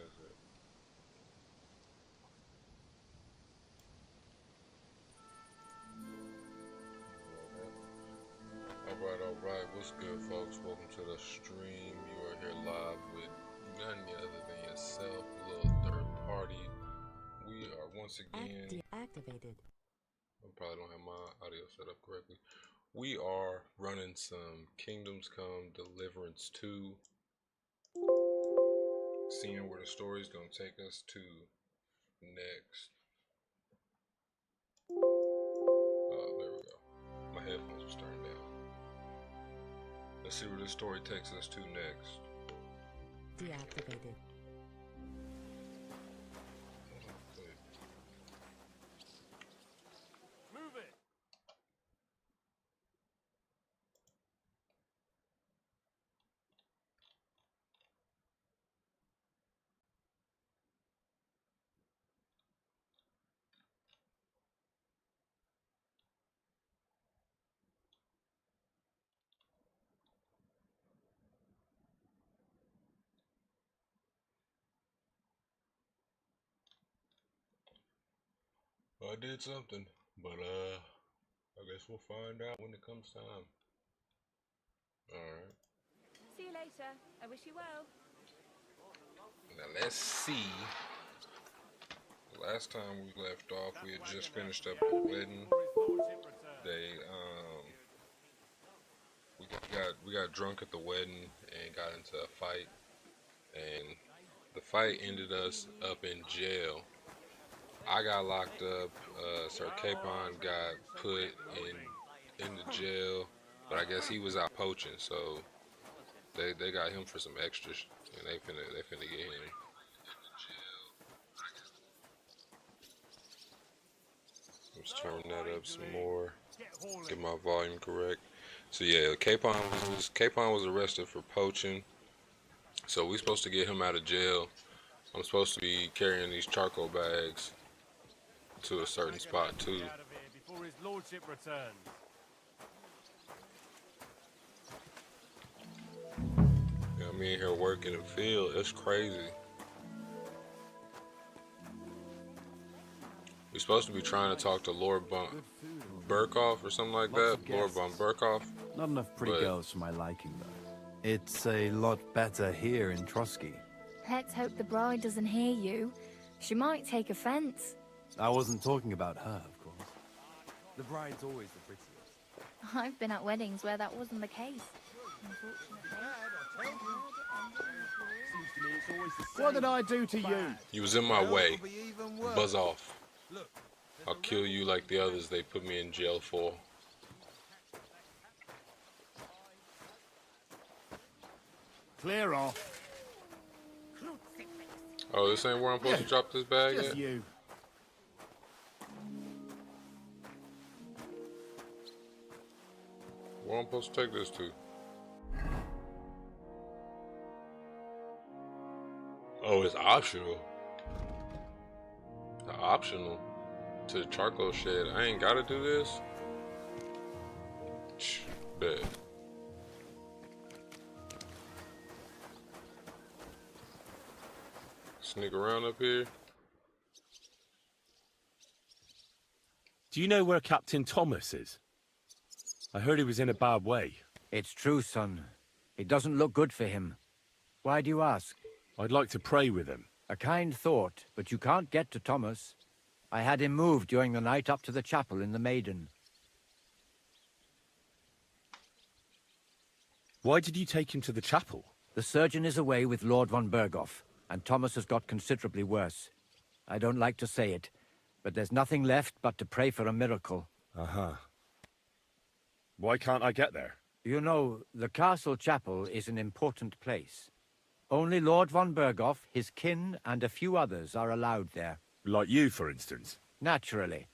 says it. Alright, what's good, folks? Welcome to the stream. You are here live with none other than yourself, a little third party. We are once again deactivated. I probably don't have my audio set up correctly. We are running some Kingdoms Come Deliverance 2, seeing where the story's gonna take us to next. Oh, there we go. My headphones was turned down. Let's see where this story takes us to next. Deactivated. Move it. I did something, but I guess we'll find out when it comes time. Alright. See you later. I wish you well. Now let's see. Last time we left off, we had just finished up the wedding. We got drunk at the wedding and got into a fight, and the fight ended us up in jail. I got locked up. Sir Capon got put in the jail, but I guess he was out poaching, so they got him for some extras, and they finna get him. Let's turn that up some more. Get my volume correct. So yeah, Capon was arrested for poaching. So we supposed to get him out of jail. I'm supposed to be carrying these charcoal bags to a certain spot too. Before his lordship returns. Yeah, I'm in here working the field. It's crazy. We're supposed to be trying to talk to Lord Burkoff or something like that. Lord von Burkoff. Not enough pretty girls for my liking, though. It's a lot better here in Trotsky. Let's hope the bride doesn't hear you. She might take offense. I wasn't talking about her, of course. The bride's always the prettiest. I've been at weddings where that wasn't the case. What did I do to you? You was in my way. Buzz off. I'll kill you like the others they put me in jail for. Clear off. Oh, this ain't where I'm supposed to drop this bag Just at? you. Where am I supposed to take this to? Oh, it's optional. Optional to the charcoal shed. I ain't gotta do this. Bet. Sneak around up here. Do you know where Captain Thomas is? I heard he was in a bad way. It's true, son. It doesn't look good for him. Why do you ask? I'd like to pray with him. A kind thought, but you can't get to Thomas. I had him moved during the night up to the chapel in the Maiden. Why did you take him to the chapel? The surgeon is away with Lord von Berghoff, and Thomas has got considerably worse. I don't like to say it, but there's nothing left but to pray for a miracle. Uh-huh. Why can't I get there? You know, the castle chapel is an important place. Only Lord von Berghoff, his kin, and a few others are allowed there. Like you, for instance. Naturally.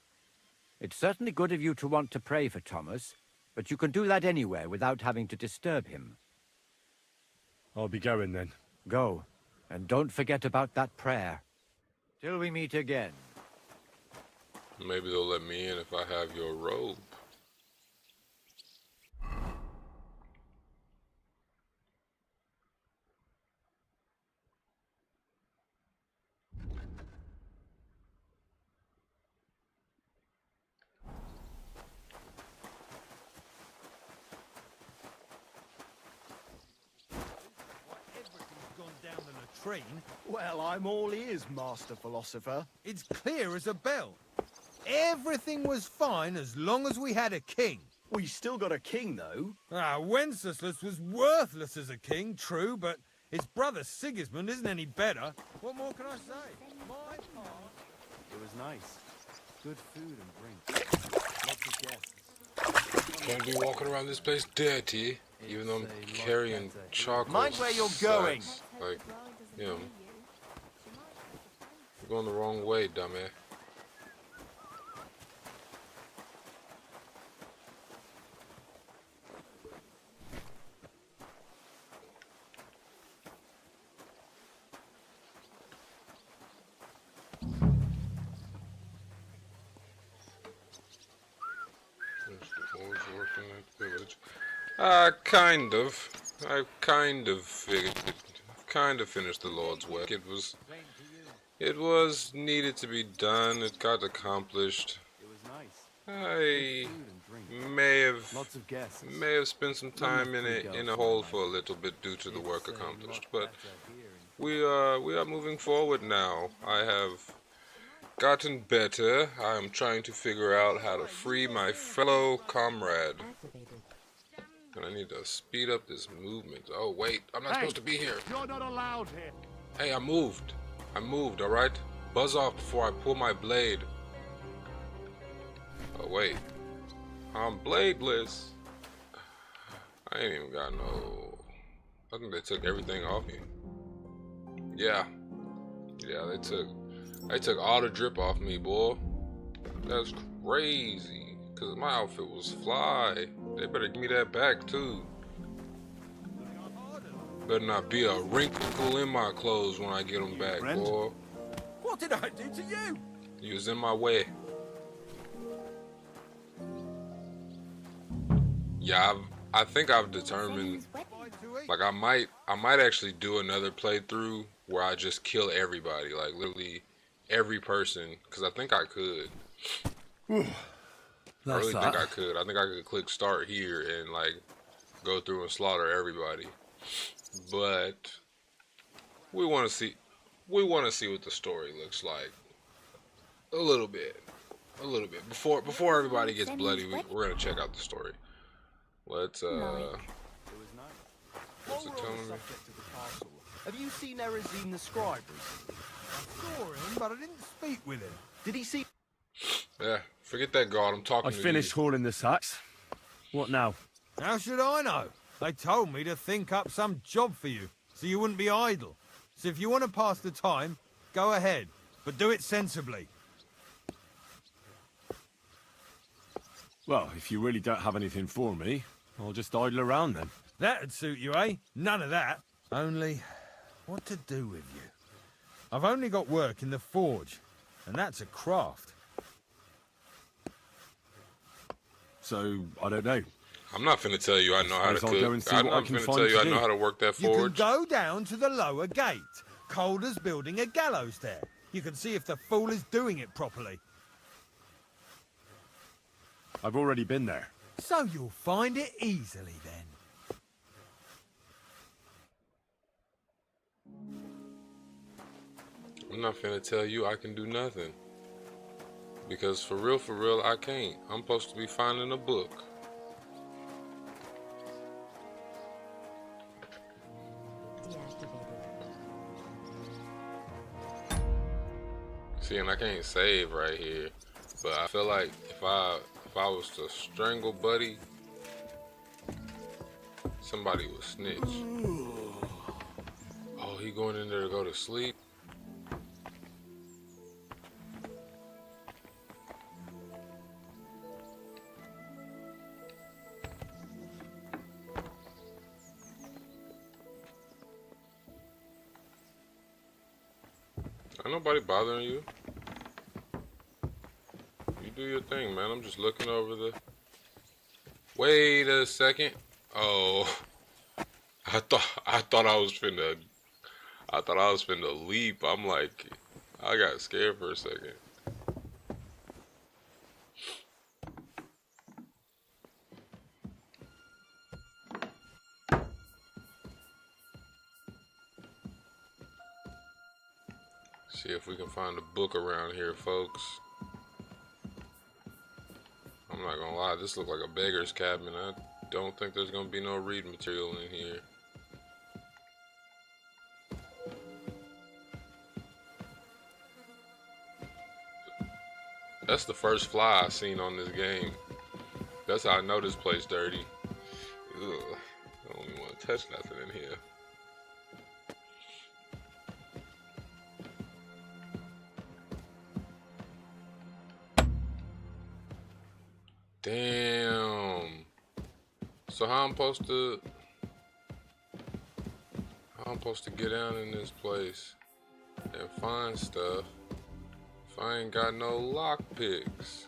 It's certainly good of you to want to pray for Thomas, but you can do that anywhere without having to disturb him. I'll be going then. Go, and don't forget about that prayer. Till we meet again. Maybe they'll let me in if I have your robe. latrine. Well, I'm all ears, Master Philosopher. It's clear as a bell. Everything was fine as long as we had a king. We still got a king, though. Wenceslas was worthless as a king, true, but his brother Sigismund isn't any better. What more can I say? My part... It was nice. Good food and drink. Lots of guests. Can't be walking around this place dirty, even though I'm carrying charcoal. Mind where you're going. sacks. Like, you know, you're going the wrong way, dumbass. I kind of figured it. Kind of finished the Lord's work. It was needed to be done. It got accomplished. It was nice. I Food and drink. may have Lots of guests. spent some time in a hole for a little bit due to the work accomplished, but we are moving forward now. I have gotten better. I am trying to figure out how to free my fellow comrade. Activated. And I need to speed up this movement. Oh wait, I'm not supposed to be here. You're not allowed here. Hey, I moved, alright? Buzz off before I pull my blade. Oh wait, I'm bladeless. I ain't even got no... I think they took everything off me. Yeah, they took all the drip off me, boy. That's crazy, cause my outfit was fly. They better give me that back too. Better not be a wrinkle in my clothes when I get them back, Friend? boy. What did I do to you? You was in my way. Yeah, I think I've determined, like I might actually do another playthrough where I just kill everybody, like literally every person, because I think I could. I really think I could. I think I could click start here and like go through and slaughter everybody. But we want to see what the story looks like. A little bit. Before everybody gets bloody, we're gonna check out the story. Let's It was nice. what's it While we're on telling the me? subject of the castle, have you seen Erezine the scribe recently? I saw him, but I didn't speak with him. Did he see... Yeah, forget that god. I'm talking I to finished you. hauling the sacks. What now? How should I know? They told me to think up some job for you, so you wouldn't be idle. So if you want to pass the time, go ahead, but do it sensibly. Well, if you really don't have anything for me, I'll just idle around then. That'd suit you, eh? None of that. Only, what to do with you? I've only got work in the forge, and that's a craft. So, I don't know. I'm not finna tell you I know how to Suppose I'll go and cook. see I'm what I not can finna find tell you to I know do. how to work that You can forge. go down to the lower gate. Calder's building a gallows there. You can see if the fool is doing it properly. I've already been there. So you'll find it easily then. I'm not finna tell you I can do nothing. Because for real, I can't. I'm supposed to be finding a book. Deactivated. See, and I can't save right here. But I feel like if I was to strangle Buddy, somebody would snitch. Oh, he going in there to go to sleep? Ain't nobody bothering you. You do your thing, man. I'm just looking over the... Wait a second. Oh. I thought I was finna leap. I'm like, I got scared for a second. See if we can find a book around here, folks. I'm not gonna lie, this looks like a beggar's cabin. I don't think there's gonna be no reading material in here. That's the first fly I seen on this game. That's how I know this place dirty. Ugh, I don't even want to touch nothing in here. Damn. So how I'm supposed to get down in this place and find stuff if I ain't got no lockpicks?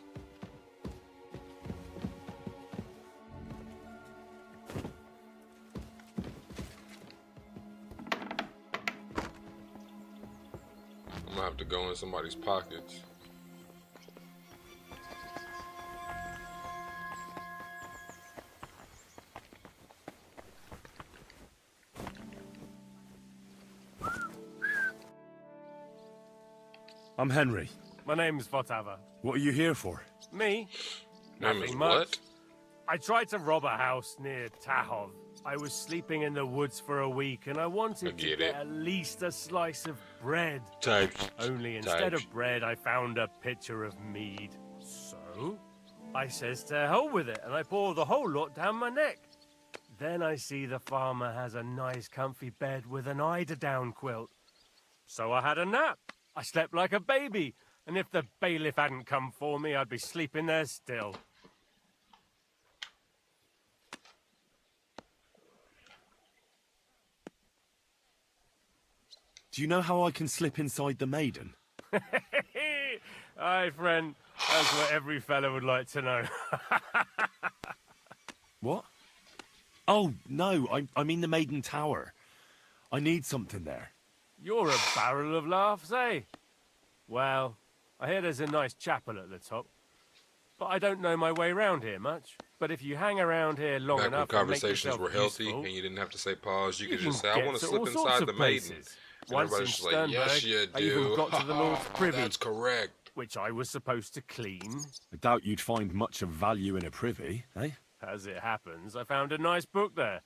I'm gonna have to go in somebody's pockets. I'm Henry. My name's Votava. What are you here for? Me? Name is Nothing what? much. I tried to rob a house near Tahov. I was sleeping in the woods for a week and I wanted to get at least a slice of bread. Types. Only instead of bread, I found a pitcher of mead. So, I says to hell with it and I pour the whole lot down my neck. Then I see the farmer has a nice comfy bed with an eider-down quilt. So I had a nap. I slept like a baby, and if the bailiff hadn't come for me, I'd be sleeping there still. Do you know how I can slip inside the maiden? Aye, friend, that's what every fella would like to know. What? Oh, no, I mean the Maiden Tower. I need something there. You're a barrel of laughs, eh? Well, I hear there's a nice chapel at the top. But I don't know my way round here much. But if you hang around here long Back when enough conversations and were make healthy useful, and you didn't have to say pause, you could can just say, I get want to to slip all sorts inside of the maiden. places. And Once in everybody's just like, yes, you Sternberg, I even do. got to the Lord's privy. That's correct. Which I was supposed to clean. I doubt you'd find much of value in a privy, eh? As it happens, I found a nice book there.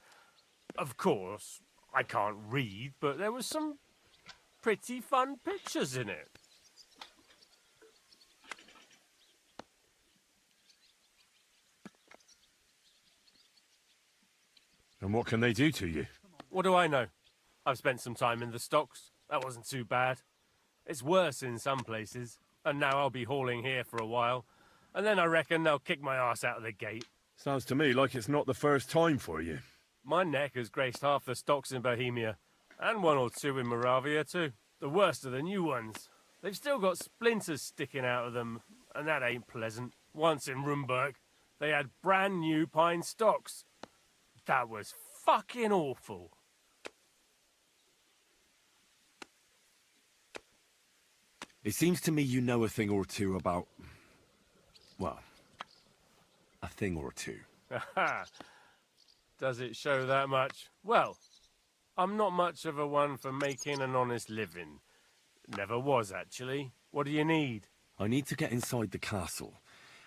Of course, I can't read, but there was some pretty fun pictures in it. And what can they do to you? What do I know? I've spent some time in the stocks. That wasn't too bad. It's worse in some places. And now I'll be hauling here for a while. And then I reckon they'll kick my ass out of the gate. Sounds to me like it's not the first time for you. My neck has graced half the stocks in Bohemia. And one or two in Moravia too. The worst of the new ones. They've still got splinters sticking out of them. And that ain't pleasant. Once in Rumberg, they had brand new pine stocks. That was fucking awful. It seems to me you know a thing or two about... well, a thing or two. Aha! Does it show that much? Well, I'm not much of a one for making an honest living. Never was, actually. What do you need? I need to get inside the castle,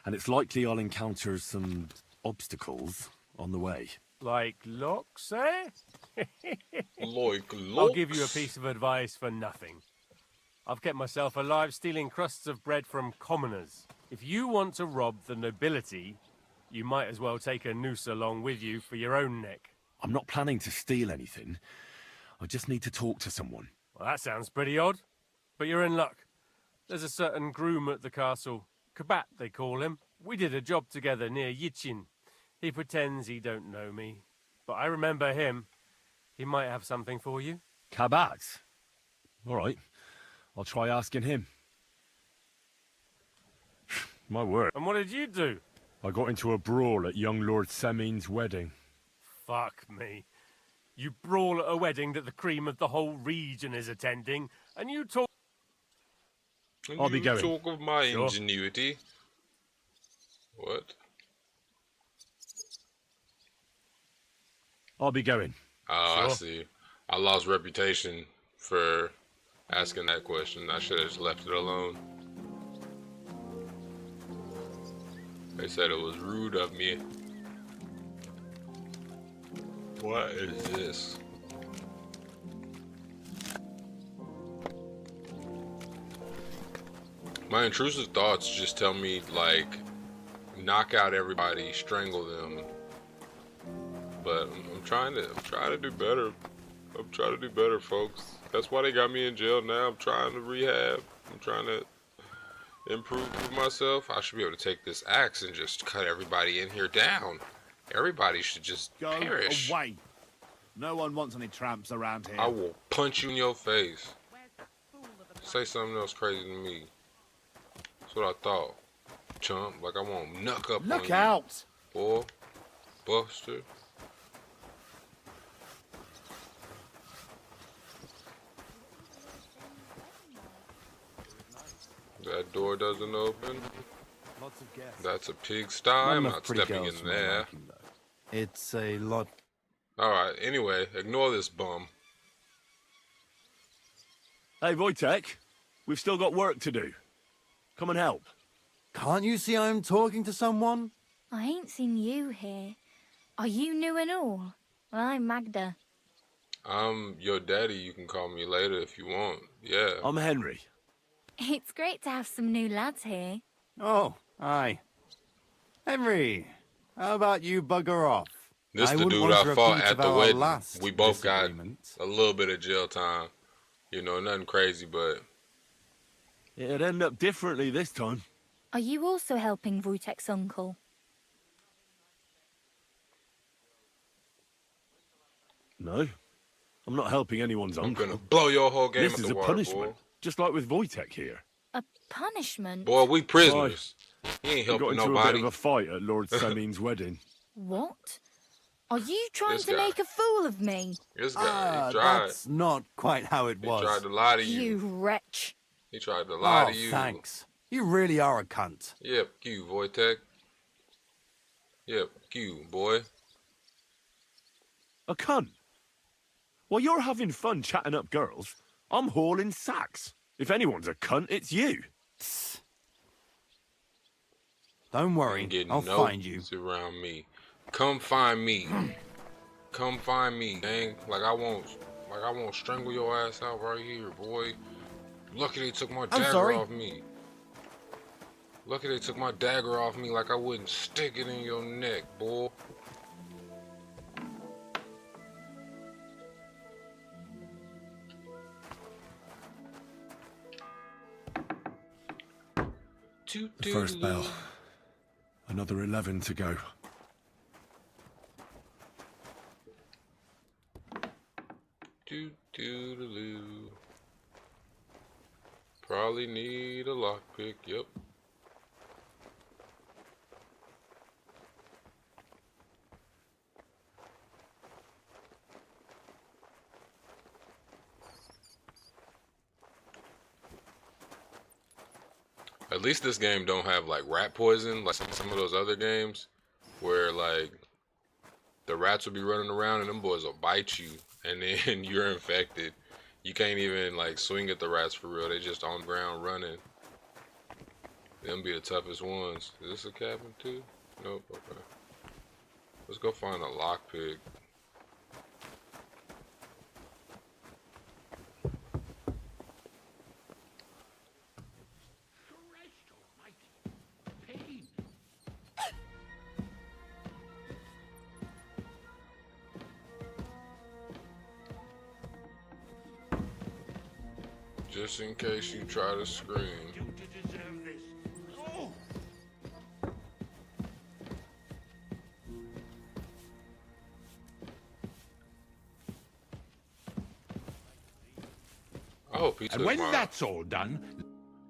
and it's likely I'll encounter some obstacles on the way. Like locks, eh? Like I'll give you a piece of advice for nothing. I've kept myself alive stealing crusts of bread from commoners. If you want to rob the nobility, you might as well take a noose along with you for your own neck. I'm not planning to steal anything. I just need to talk to someone. Well, that sounds pretty odd. But you're in luck. There's a certain groom at the castle. Kabat, they call him. We did a job together near Yichin. He pretends he don't know me. But I remember him. He might have something for you. Kabat? All right. I'll try asking him. My word. And what did you do? I got into a brawl at young Lord Semin's wedding. Fuck me. You brawl at a wedding that the cream of the whole region is attending, and you talk... I'll be going. Talk of my Sure. ingenuity. What? I'll be going. Oh, I Sure. see. I lost reputation for asking that question. I should have just left it alone. They said it was rude of me. What is this? My intrusive thoughts just tell me, like, knock out everybody, strangle them. But I'm trying to do better. I'm trying to do better, folks. That's why they got me in jail now. I'm trying to rehab. I'm trying to improve myself. I should be able to take this axe and just cut everybody in here down. Everybody should just perish. Go away. No one wants any tramps around here. I will punch you in your face. Say something else crazy to me. That's what I thought. Chump, like I won't knuck up on you. Look out! Boy, Buster. That door doesn't open. Lots of guests. That's a pigsty. I'm not stepping in there. It's a lot. Alright, anyway, ignore this bum. Hey, Wojtek, we've still got work to do. Come and help. Can't you see I'm talking to someone? I ain't seen you here. Are you new and all? Well, I'm Magda. I'm your daddy. You can call me later if you want. Yeah. I'm Henry. It's great to have some new lads here. Oh, aye. Henry, how about you bugger off? This the dude I fought at the wedding. We both got a little bit of jail time. You know, nothing crazy, but... It'd end up differently this time. Are you also helping Wojtek's uncle? No. I'm not helping anyone's uncle. I'm gonna blow your whole game This at is the a water, punishment, boy. just like with Wojtek here. A punishment? Boy, we prisoners. He ain't We got helping into a nobody. bit of a fight at Lord Semin's wedding. What? Are you trying This to guy. make a fool of me? This guy, he tried. That's not quite how it was. He tried to lie to you. You wretch. He tried to lie Oh, to you. thanks. You really are a cunt. Yep, Q, Wojtek. Yep, Q, boy. A cunt. While you're having fun chatting up girls, I'm hauling sacks. If anyone's a cunt, it's you. Don't worry, Ain't getting I'll no find you. around me. Come find me. Come find me, dang. Like I won't strangle your ass out right here, boy. Lucky they took my dagger off me. Lucky they took my dagger off me like I wouldn't stick it in your neck, boy. The first bell. Another 11 to go. Doo-doo-doo-doo. Probably need a lockpick, yep. At least this game don't have like rat poison like some of those other games where like the rats will be running around and them boys will bite you and then you're infected. You can't even like swing at the rats for real. They just on the ground running. Them be the toughest ones. Is this a cabin too? Nope, okay. Let's go find a lockpick. Just in case you try to scream. I hope he took And when my... that's all done...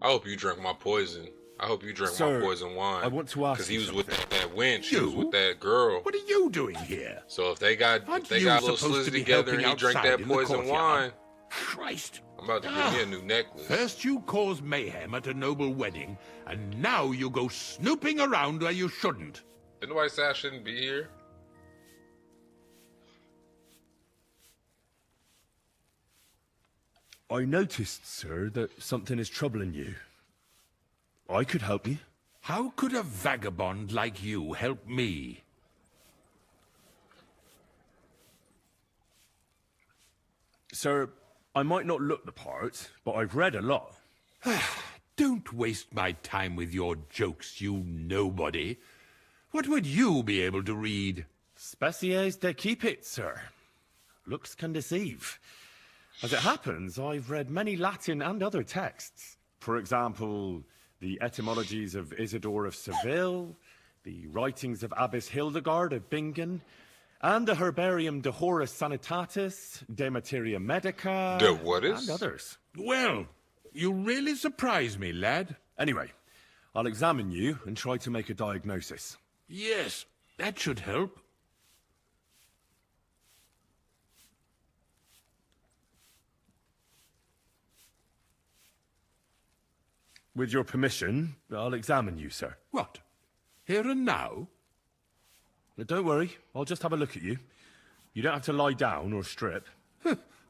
I hope you drank my poison. I hope you drank Sir, my poison wine. I want to ask because he you was with something. that wench. He was You? with that girl. What are you doing here? So if they got Aren't a you little supposed to slizzy be together and he helping drank outside that in the poison courtyard? wine, Christ. I'm about to get me a new necklace. First you cause mayhem at a noble wedding, and now you go snooping around where you shouldn't. Didn't nobody say I shouldn't be here? I noticed, sir, that something is troubling you. I could help you. How could a vagabond like you help me? Sir, I might not look the part, but I've read a lot. Don't waste my time with your jokes, you nobody. What would you be able to read? Species de it, sir. Looks can deceive. As it happens, I've read many Latin and other texts. For example, the etymologies of Isidore of Seville, the writings of Abbess Hildegard of Bingen, and the Herbarium de Horis Sanitatis, De Materia Medica, The what is? and others. Well, you really surprise me, lad. Anyway, I'll examine you and try to make a diagnosis. Yes, that should help. With your permission, I'll examine you, sir. What? Here and now? Don't worry, I'll just have a look at you. You don't have to lie down or strip.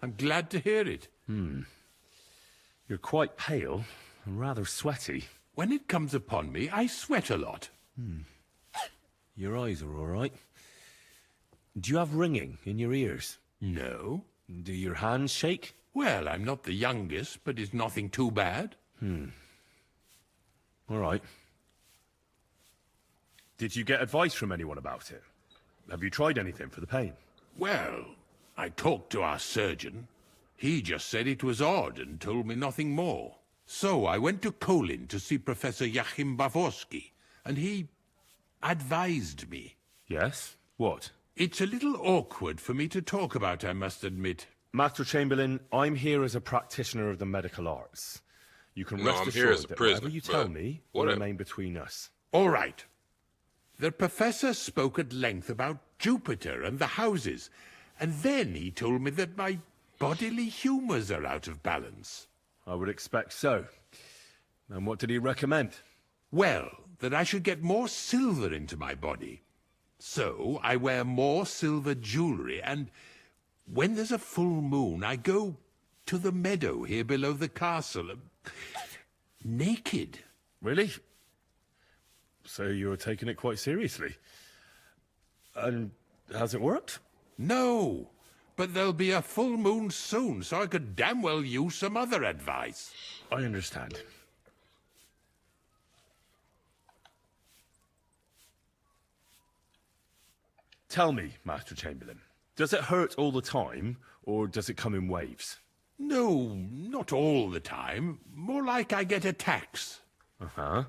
I'm glad to hear it. You're quite pale and rather sweaty. When it comes upon me, I sweat a lot. Your eyes are all right. Do you have ringing in your ears? No. Do your hands shake? Well, I'm not the youngest, but it's nothing too bad. All right. Did you get advice from anyone about it? Have you tried anything for the pain? Well, I talked to our surgeon. He just said it was odd and told me nothing more. So I went to Kolin to see Professor Joachim Bavorsky, and he advised me. Yes? What? It's a little awkward for me to talk about, I must admit. Master Chamberlain, I'm here as a practitioner of the medical arts. You can No, rest I'm assured here as a that prisoner, whatever you tell but me will whatever. remain between us. All right. The professor spoke at length about Jupiter and the houses, and then he told me that my bodily humors are out of balance. I would expect so. And what did he recommend? Well, that I should get more silver into my body. So I wear more silver jewelry, and when there's a full moon, I go to the meadow here below the castle, naked. Really? So you're taking it quite seriously. And has it worked? No, but there'll be a full moon soon, so I could damn well use some other advice. I understand. Tell me, Master Chamberlain, does it hurt all the time, or does it come in waves? No, not all the time. More like I get attacks. Uh-huh.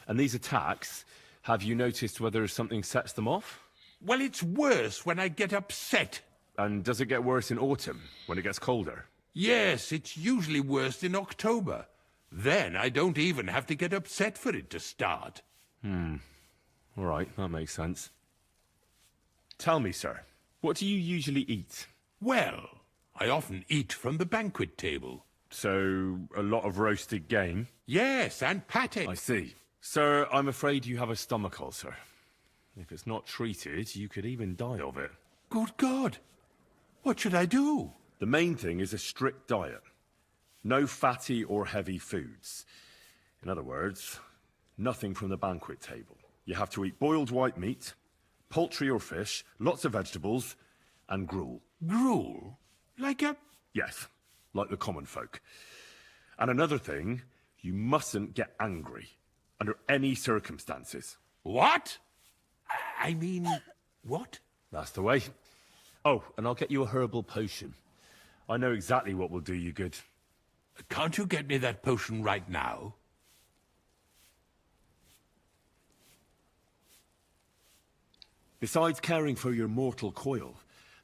And these attacks, have you noticed whether something sets them off? Well, it's worse when I get upset. And does it get worse in autumn, when it gets colder? Yes, it's usually worse in October. Then I don't even have to get upset for it to start. All right, that makes sense. Tell me, sir, what do you usually eat? Well, I often eat from the banquet table. So, a lot of roasted game? Yes, and pate. I see. Sir, I'm afraid you have a stomach ulcer. If it's not treated, you could even die of it. Good God. What should I do? The main thing is a strict diet. No fatty or heavy foods. In other words, nothing from the banquet table. You have to eat boiled white meat, poultry or fish, lots of vegetables, and gruel. Gruel? Like a... Yes, like the common folk. And another thing, you mustn't get angry, under any circumstances. What? I mean, what? That's the way. Oh, and I'll get you a herbal potion. I know exactly what will do you good. Can't you get me that potion right now? Besides caring for your mortal coil,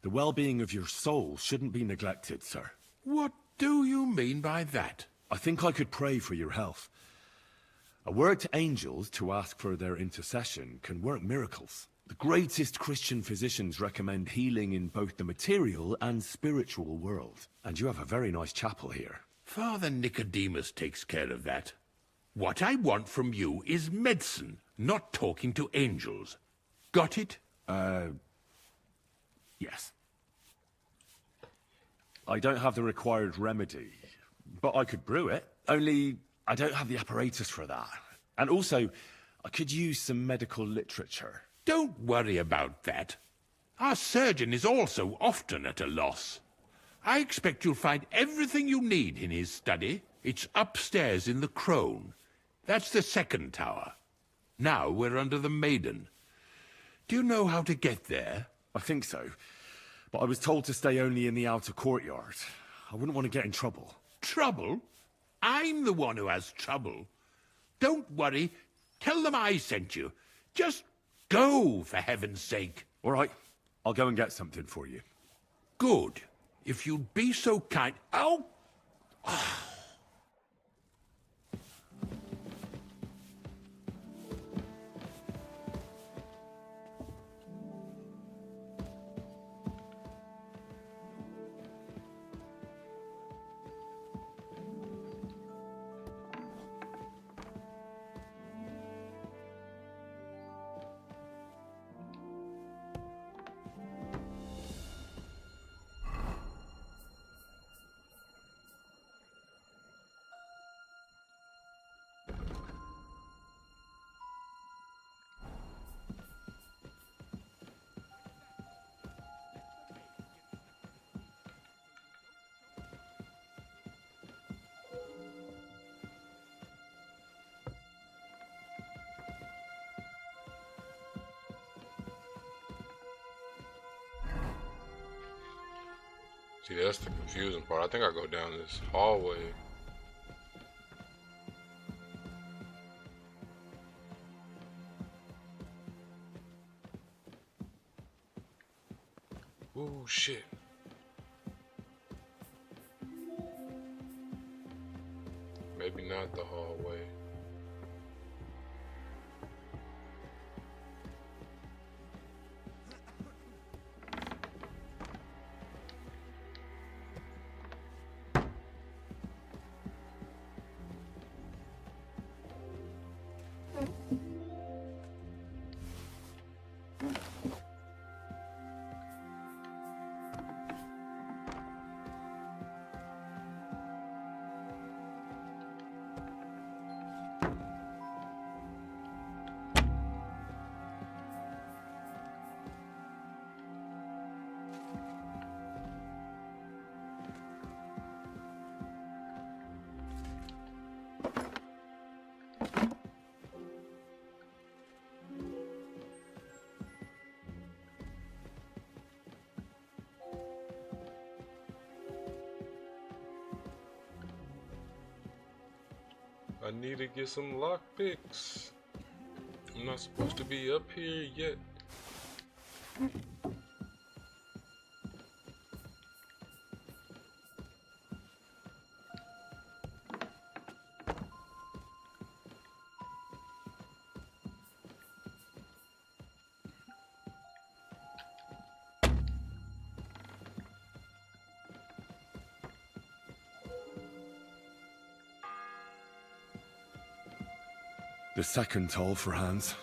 the well-being of your soul shouldn't be neglected, sir. What do you mean by that? I think I could pray for your health. A word to angels to ask for their intercession can work miracles. The greatest Christian physicians recommend healing in both the material and spiritual world. And you have a very nice chapel here. Father Nicodemus takes care of that. What I want from you is medicine, not talking to angels. Got it? Yes. I don't have the required remedy, but I could brew it. Only, I don't have the apparatus for that. And also, I could use some medical literature. Don't worry about that. Our surgeon is also often at a loss. I expect you'll find everything you need in his study. It's upstairs in the Crone. That's the second tower. Now we're under the Maiden. Do you know how to get there? I think so. But I was told to stay only in the outer courtyard. I wouldn't want to get in trouble. Trouble? I'm the one who has trouble. Don't worry. Tell them I sent you. Just go, for heaven's sake. All right. I'll go and get something for you. Good. If you'd be so kind... Oh! See, that's the confusing part. I think I go down this hallway. Ooh, shit. Maybe not the hallway. I need to get some lockpicks. I'm not supposed to be up here yet. The second toll for Hans.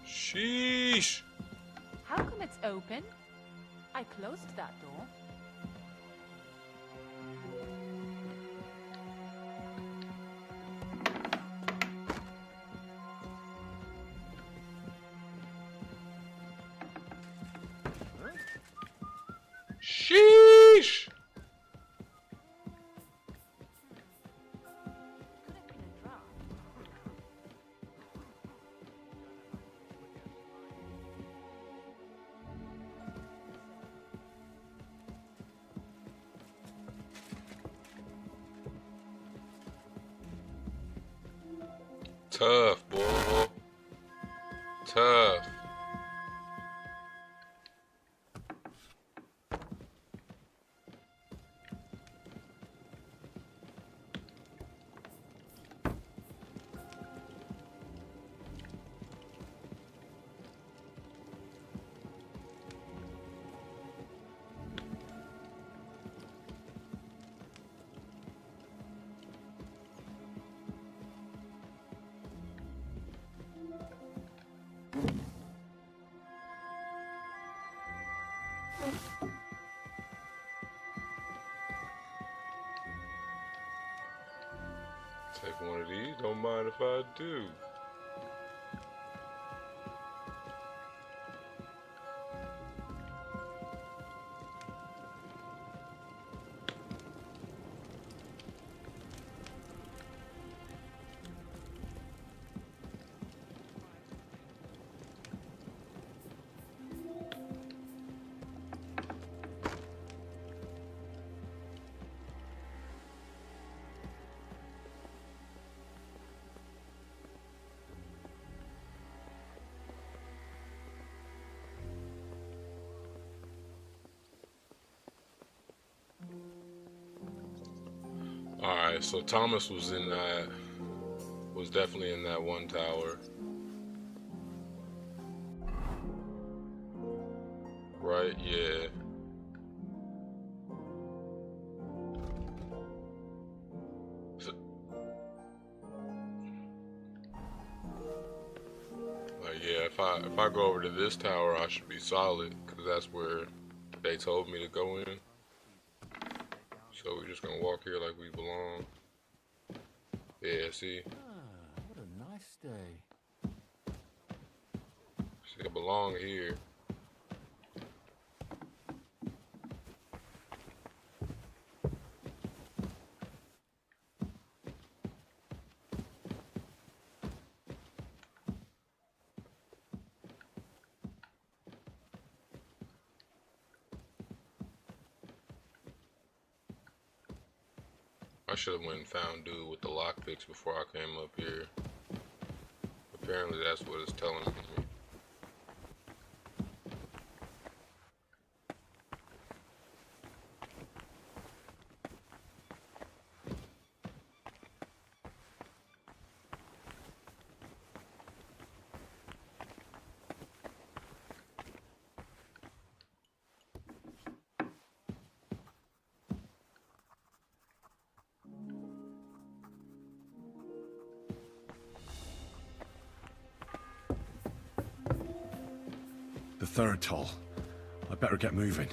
Sheesh! How come it's open? I closed that door. Sheesh! Could have been a draft. Tough, boy. Tough. Take one of these. Don't mind if I do. Alright, so Thomas was definitely in that one tower. Right, yeah. So, like, yeah, if I go over to this tower, I should be solid, because that's where they told me to go in. So we're just gonna walk here like we belong. Yeah, see? What a nice day. See, I belong here. I should have went and found dude with the lockpicks before I came up here. Apparently that's what it's telling me. The third toll. I better get moving.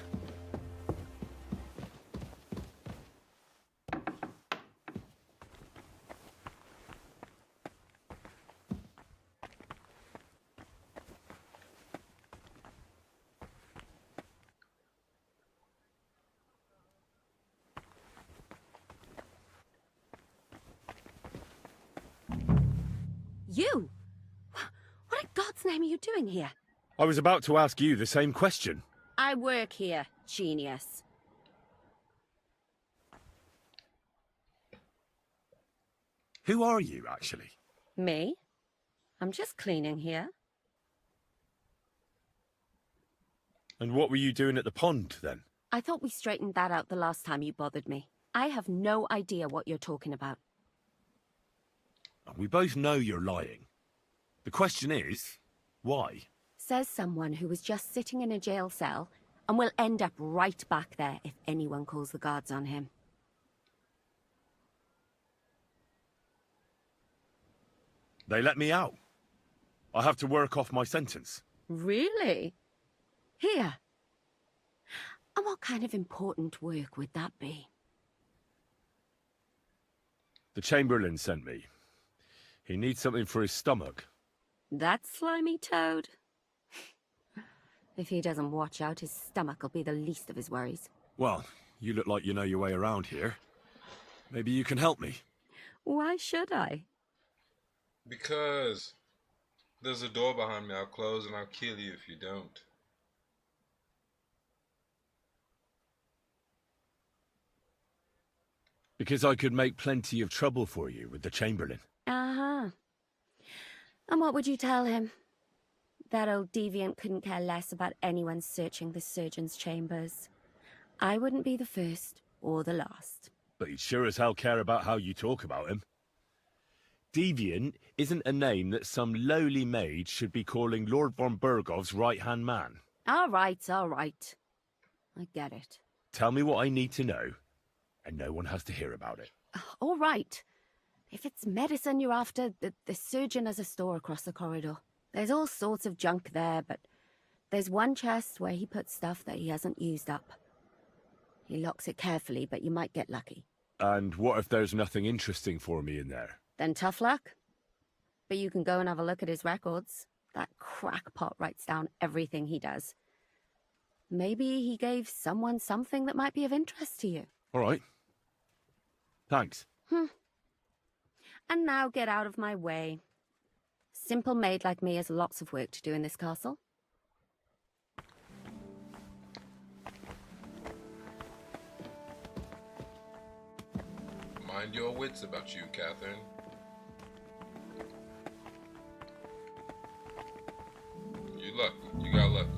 You? What in God's name are you doing here? I was about to ask you the same question. I work here, genius. Who are you, actually? Me? I'm just cleaning here. And what were you doing at the pond, then? I thought we straightened that out the last time you bothered me. I have no idea what you're talking about. We both know you're lying. The question is, why? Says someone who was just sitting in a jail cell and will end up right back there if anyone calls the guards on him. They let me out. I have to work off my sentence. Really? Here. And what kind of important work would that be? The Chamberlain sent me. He needs something for his stomach. That slimy toad? If he doesn't watch out, his stomach will be the least of his worries. Well, you look like you know your way around here. Maybe you can help me. Why should I? Because there's a door behind me. I'll close and I'll kill you if you don't. Because I could make plenty of trouble for you with the Chamberlain. Uh-huh. And what would you tell him? That old deviant couldn't care less about anyone searching the surgeon's chambers. I wouldn't be the first or the last. But he'd sure as hell care about how you talk about him. Deviant isn't a name that some lowly maid should be calling Lord von Bergov's right-hand man. All right, all right. I get it. Tell me what I need to know, and no one has to hear about it. All right. If it's medicine you're after, the surgeon has a store across the corridor. There's all sorts of junk there, but there's one chest where he puts stuff that he hasn't used up. He locks it carefully, but you might get lucky. And what if there's nothing interesting for me in there? Then tough luck. But you can go and have a look at his records. That crackpot writes down everything he does. Maybe he gave someone something that might be of interest to you. All right. Thanks. And now get out of my way. Simple maid like me has lots of work to do in this castle. Mind your wits about you, Catherine. You lucky. You got lucky.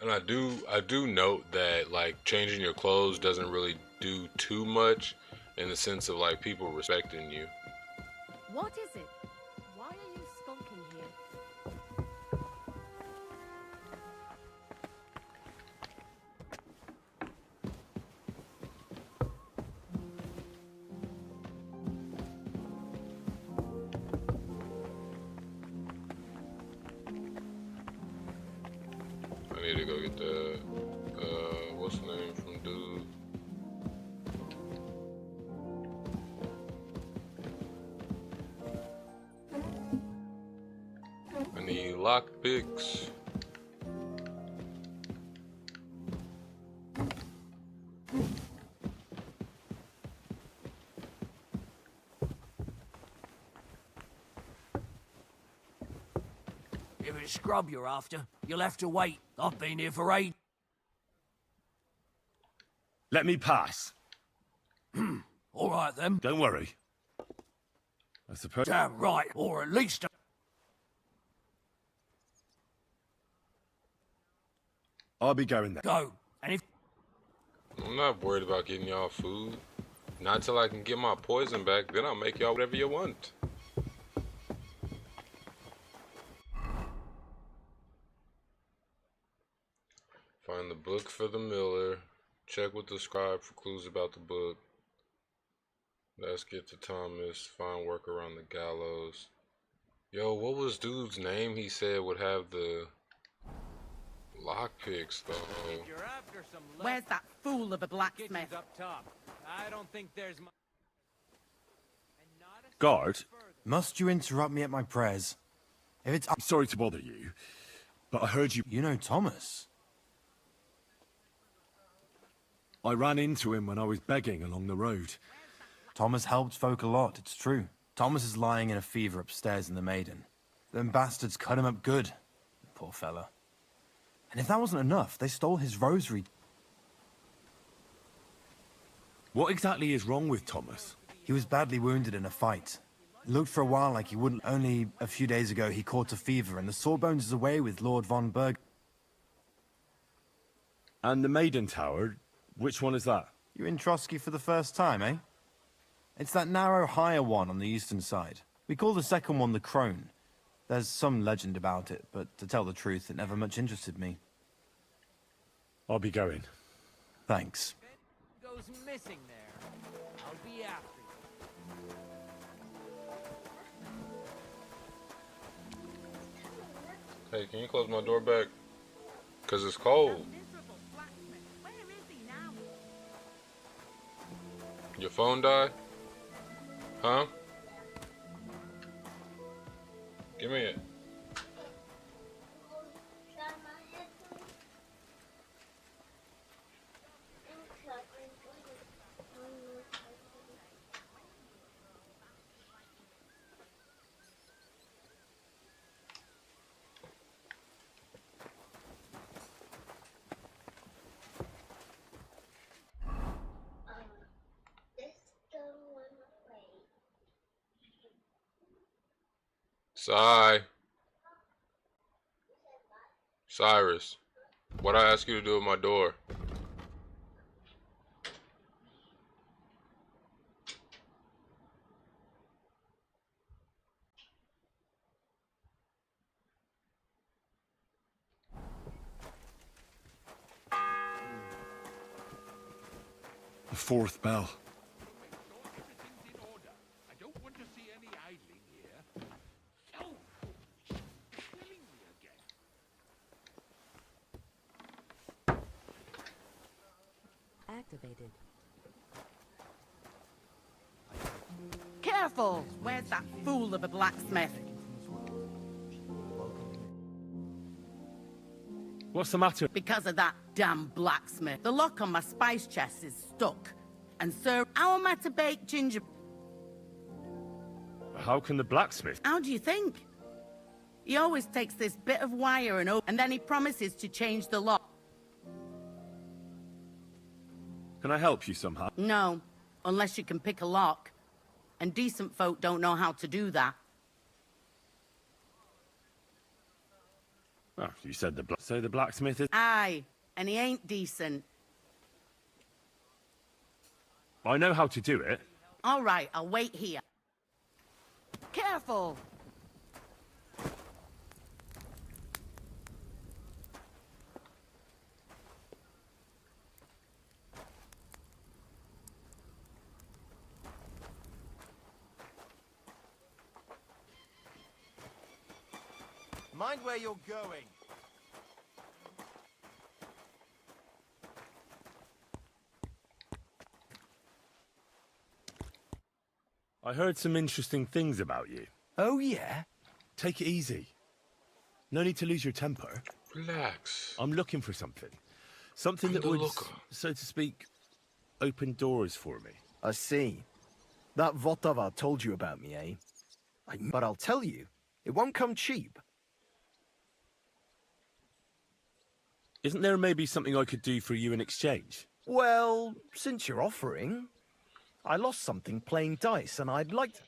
And I do note that like changing your clothes doesn't really do too much in the sense of like people respecting you. What is it? Why are you skulking here? I need to go get the what's the name from dude? I need lockpicks. If it's scrub you're after, you'll have to wait. I've been here for 8. Let me pass. All right then. Don't worry. I suppose. Damn right, or at least. I'll be going there. Go. And if. I'm not worried about getting y'all food. Not till I can get my poison back, then I'll make y'all whatever you want. Find the book for the miller. Check with the scribe for clues about the book. Let's get to Thomas. Find work around the gallows. Yo, what was dude's name he said would have the lockpicks though? Where's that fool of a blacksmith? Up top. I don't think there's. Guard, Must you interrupt me at my prayers? If it's... I'm sorry to bother you, but I heard you... You know Thomas? I ran into him when I was begging along the road. Thomas helped folk a lot, it's true. Thomas is lying in a fever upstairs in the Maiden. Them bastards cut him up good. Poor fella. And if that wasn't enough, they stole his rosary. What exactly is wrong with Thomas? He was badly wounded in a fight. It looked for a while like he wouldn't. Only a few days ago he caught a fever and the Sawbones is away with Lord von Berg. And the Maiden Tower, which one is that? You in Trotsky for the first time, eh? It's that narrow, higher one on the eastern side. We call the second one the Crone. There's some legend about it, but to tell the truth, it never much interested me. I'll be going. Thanks. Goes missing there. I'll be after you. Hey, can you close my door back? Cause it's cold. Your phone died? Huh? Give me it. Cyrus, what I ask you to do with my door? The fourth bell. Activated. Careful! Where's that fool of a blacksmith? What's the matter? Because of that damn blacksmith. The lock on my spice chest is stuck. And sir, how am I to bake ginger... How can the blacksmith? How do you think? He always takes this bit of wire and then he promises to change the lock. Can I help you somehow? No, unless you can pick a lock. And decent folk don't know how to do that. Oh, you said the blacksmith is... Aye, and he ain't decent. I know how to do it. All right, I'll wait here. Careful! Mind where you're going. I heard some interesting things about you. Oh, yeah? Take it easy. No need to lose your temper. Relax. I'm looking for something. Something that would, so to speak, open doors for me. I see. That Votava told you about me, eh? But I'll tell you, it won't come cheap. Isn't there maybe something I could do for you in exchange? Well, since you're offering, I lost something playing dice and I'd like to...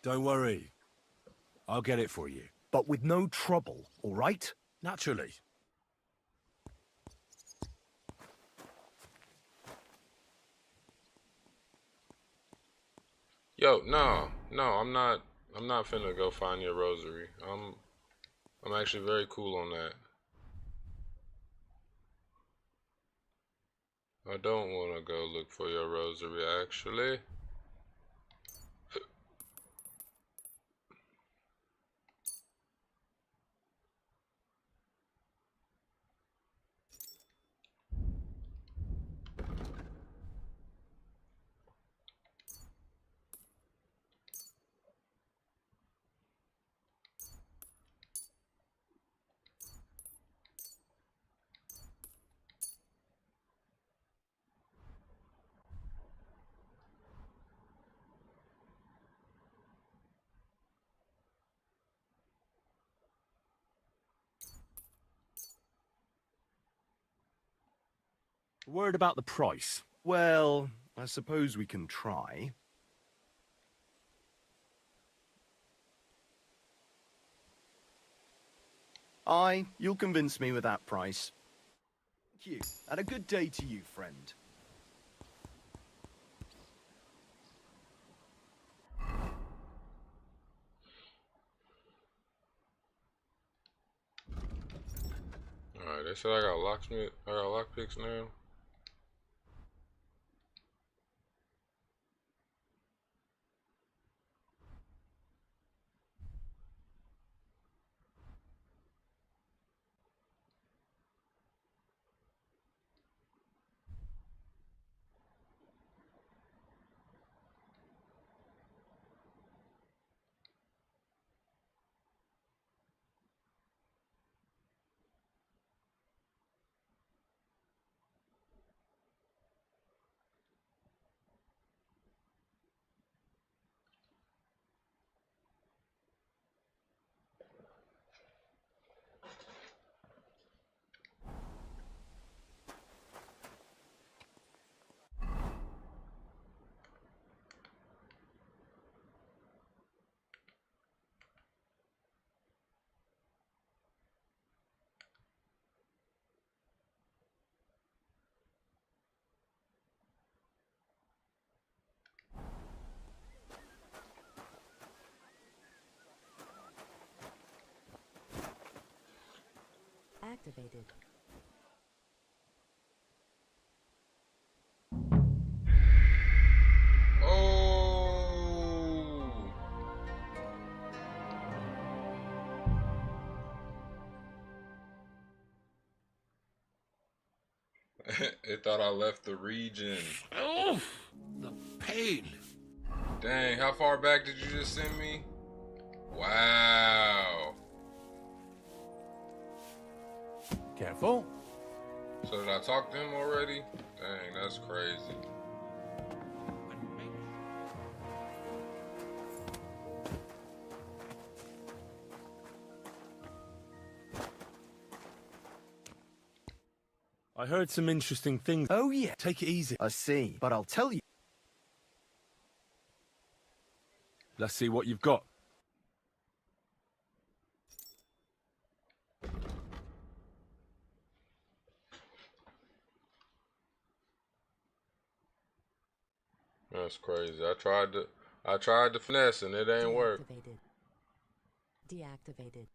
Don't worry. I'll get it for you. But with no trouble, all right? Naturally. Yo, no, I'm not finna go find your rosary. I'm actually very cool on that. I don't want to go look for your rosary, actually. Word about the price. Well, I suppose we can try. Aye, you'll convince me with that price. Thank you, and a good day to you, friend. Alright, they said I got locksmith. I got lockpicks now. Deactivated. Oh! It thought I left the region. Oh, the pain. Dang, how far back did you just send me? Wow. Careful. So did I talk to him already? Dang, that's crazy. I heard some interesting things. Oh, yeah. Take it easy. I see, but I'll tell you. Let's see what you've got. That's crazy. I tried to finesse and it ain't work. Deactivated. Deactivated.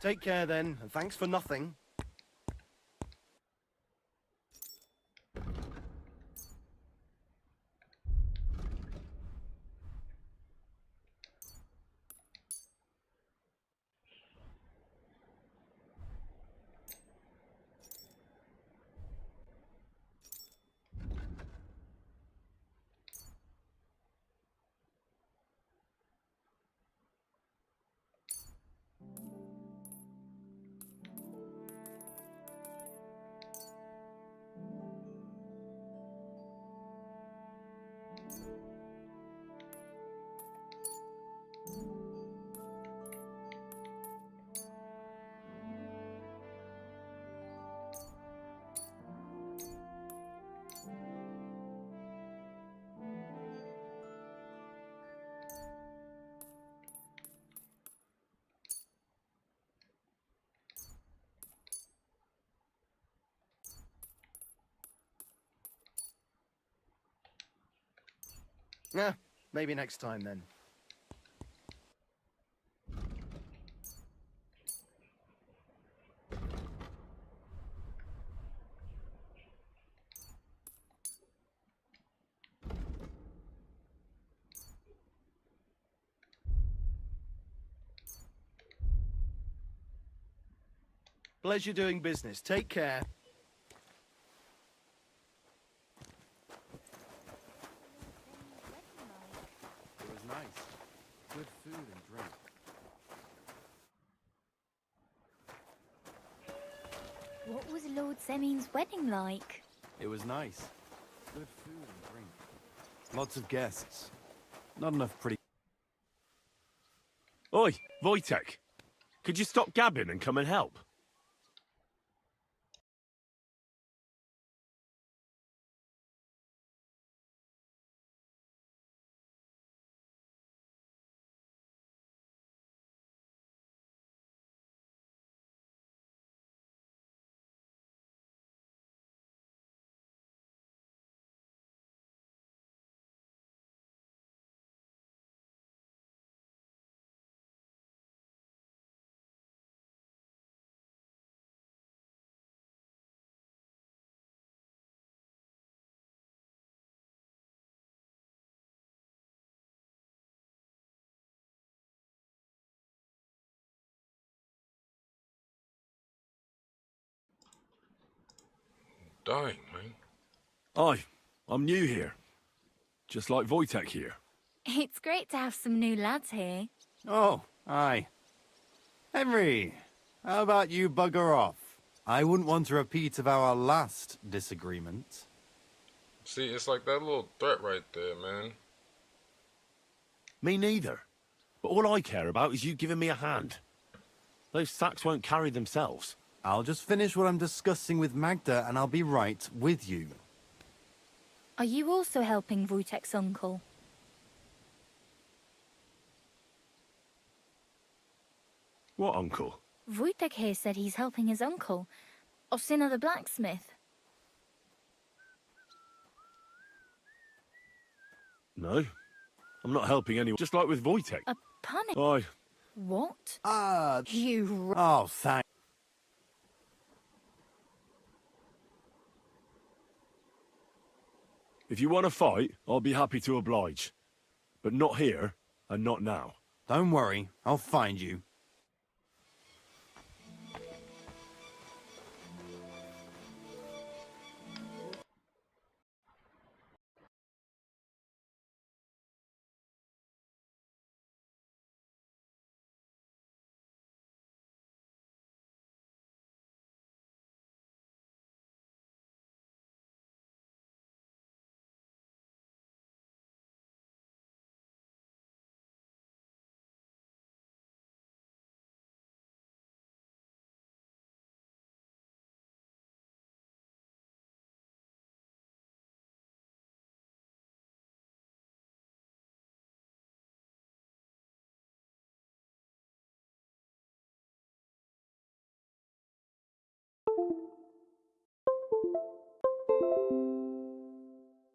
Take care then, and thanks for nothing. Yeah, maybe next time then. Pleasure doing business. Take care. It was nice. Good food and drink. What was Lord Semin's wedding like? It was nice. Good food and drink. Lots of guests. Not enough pretty... Oi, Wojtek. Could you stop gabbing and come and help? Dang, man. Aye, I'm new here. Just like Wojtek here. It's great to have some new lads here. Oh, aye. Henry, how about you bugger off? I wouldn't want a repeat of our last disagreement. See, it's like that little threat right there, man. Me neither. But all I care about is you giving me a hand. Those sacks won't carry themselves. I'll just finish what I'm discussing with Magda and I'll be right with you. Are you also helping Wojtek's uncle? What uncle? Wojtek here said he's helping his uncle, Osina the blacksmith. No. I'm not helping anyone. Just like with Wojtek. A punish? Aye. What? You... Oh, thank... If you want to fight, I'll be happy to oblige. But not here, and not now. Don't worry, I'll find you.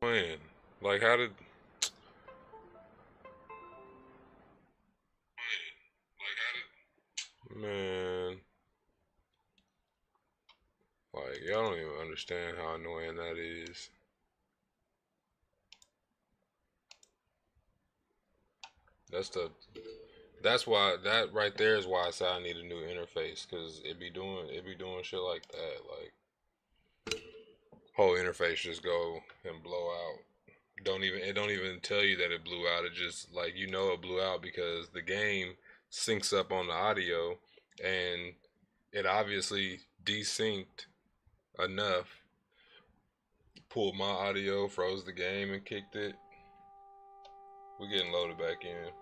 When? Like, how did... Man. Like, y'all don't even understand how annoying that is. That's why, that right there is why I say I need a new interface, cause it be doing shit like that. Like, whole interface just go and blow out. It don't even tell you that it blew out. It just, like, you know it blew out because the game syncs up on the audio, and it obviously desynced enough. Pulled my audio, froze the game, and kicked it. We're getting loaded back in.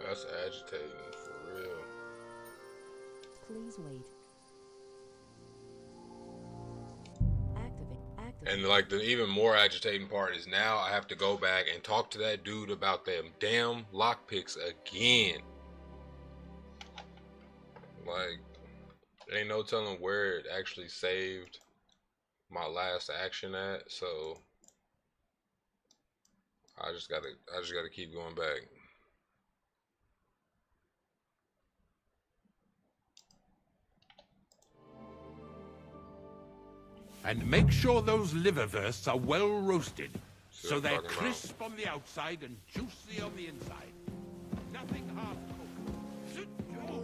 That's agitating for real. Please wait. Activate. And like the even more agitating part is now I have to go back and talk to that dude about them damn lockpicks again. Like, ain't no telling where it actually saved my last action at, so I just gotta keep going back. And make sure those liverwursts are well roasted, so they're about. crisp on the outside and juicy on the inside. Nothing half cooked. Oh,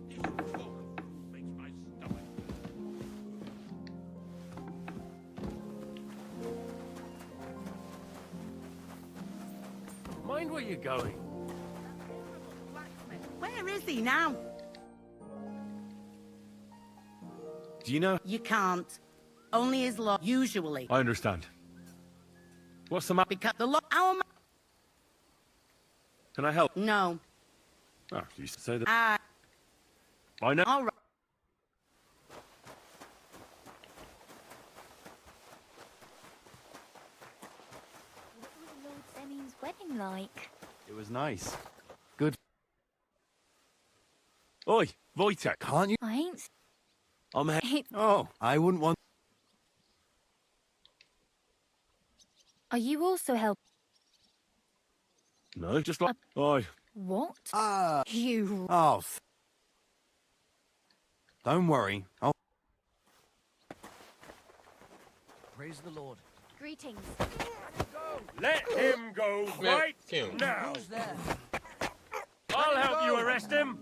this talk makes my stomach. Mind where you're going. Where is he now? Do you know? You can't. Only his law, usually. I understand. What's the matter? Because the law, our Can I help? No. Oh, you say that. I know. All right. What was Lord Senin's wedding like? It was nice. Good. Oi, Wojtek. Can't you? I ain't... Oh, I wouldn't want... Are you also help? No, just like... Oi. What? You... Oh, don't worry, I'll... Praise the Lord. Greetings. Let him go right now. Who's there? I'll help you arrest him.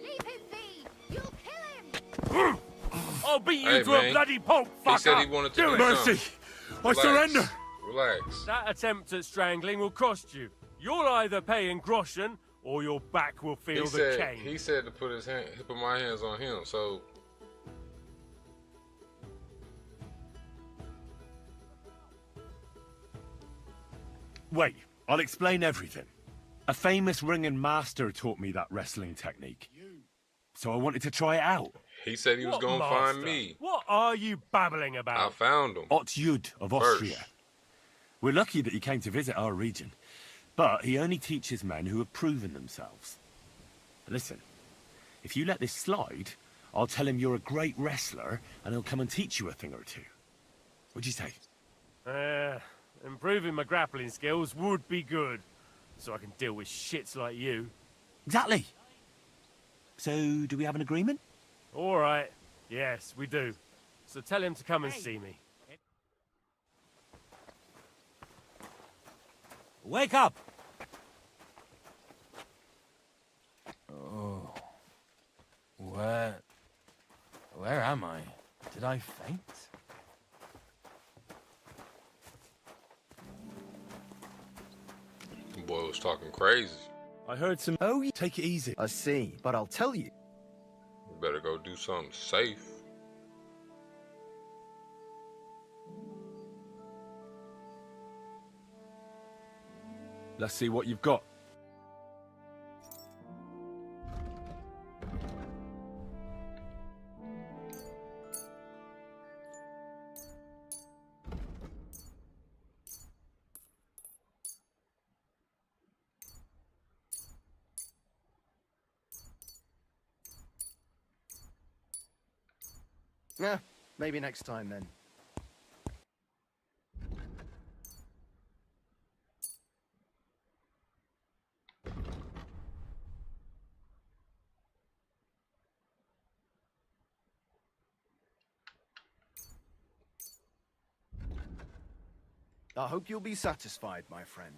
Leave him be! You'll kill him! I'll beat you Hey, to man. a bloody pulp, fucker. He said he wanted to do Mercy! something. I Relax. surrender! Relax. That attempt at strangling will cost you. You'll either pay in groschen, or your back will feel the cane. He said to put my hands on him, so... Wait, I'll explain everything. A famous ringing master taught me that wrestling technique. So I wanted to try it out. He said he was What going to master? find me. What are you babbling I about? found him. Otyud of Austria. We're lucky that he came to visit our region. But he only teaches men who have proven themselves. Listen, if you let this slide, I'll tell him you're a great wrestler, and he'll come and teach you a thing or two. What'd you say? Improving my grappling skills would be good, so I can deal with shits like you. Exactly. So, do we have an agreement? All right. Yes, we do. So tell him to come and see me. Wake up! Oh. Where am I? Did I faint? The boy was talking crazy. I heard some... Oh, you take it easy. I see, but I'll tell you. You better go do something safe. Let's see what you've got. Yeah, maybe next time then. I hope you'll be satisfied, my friend.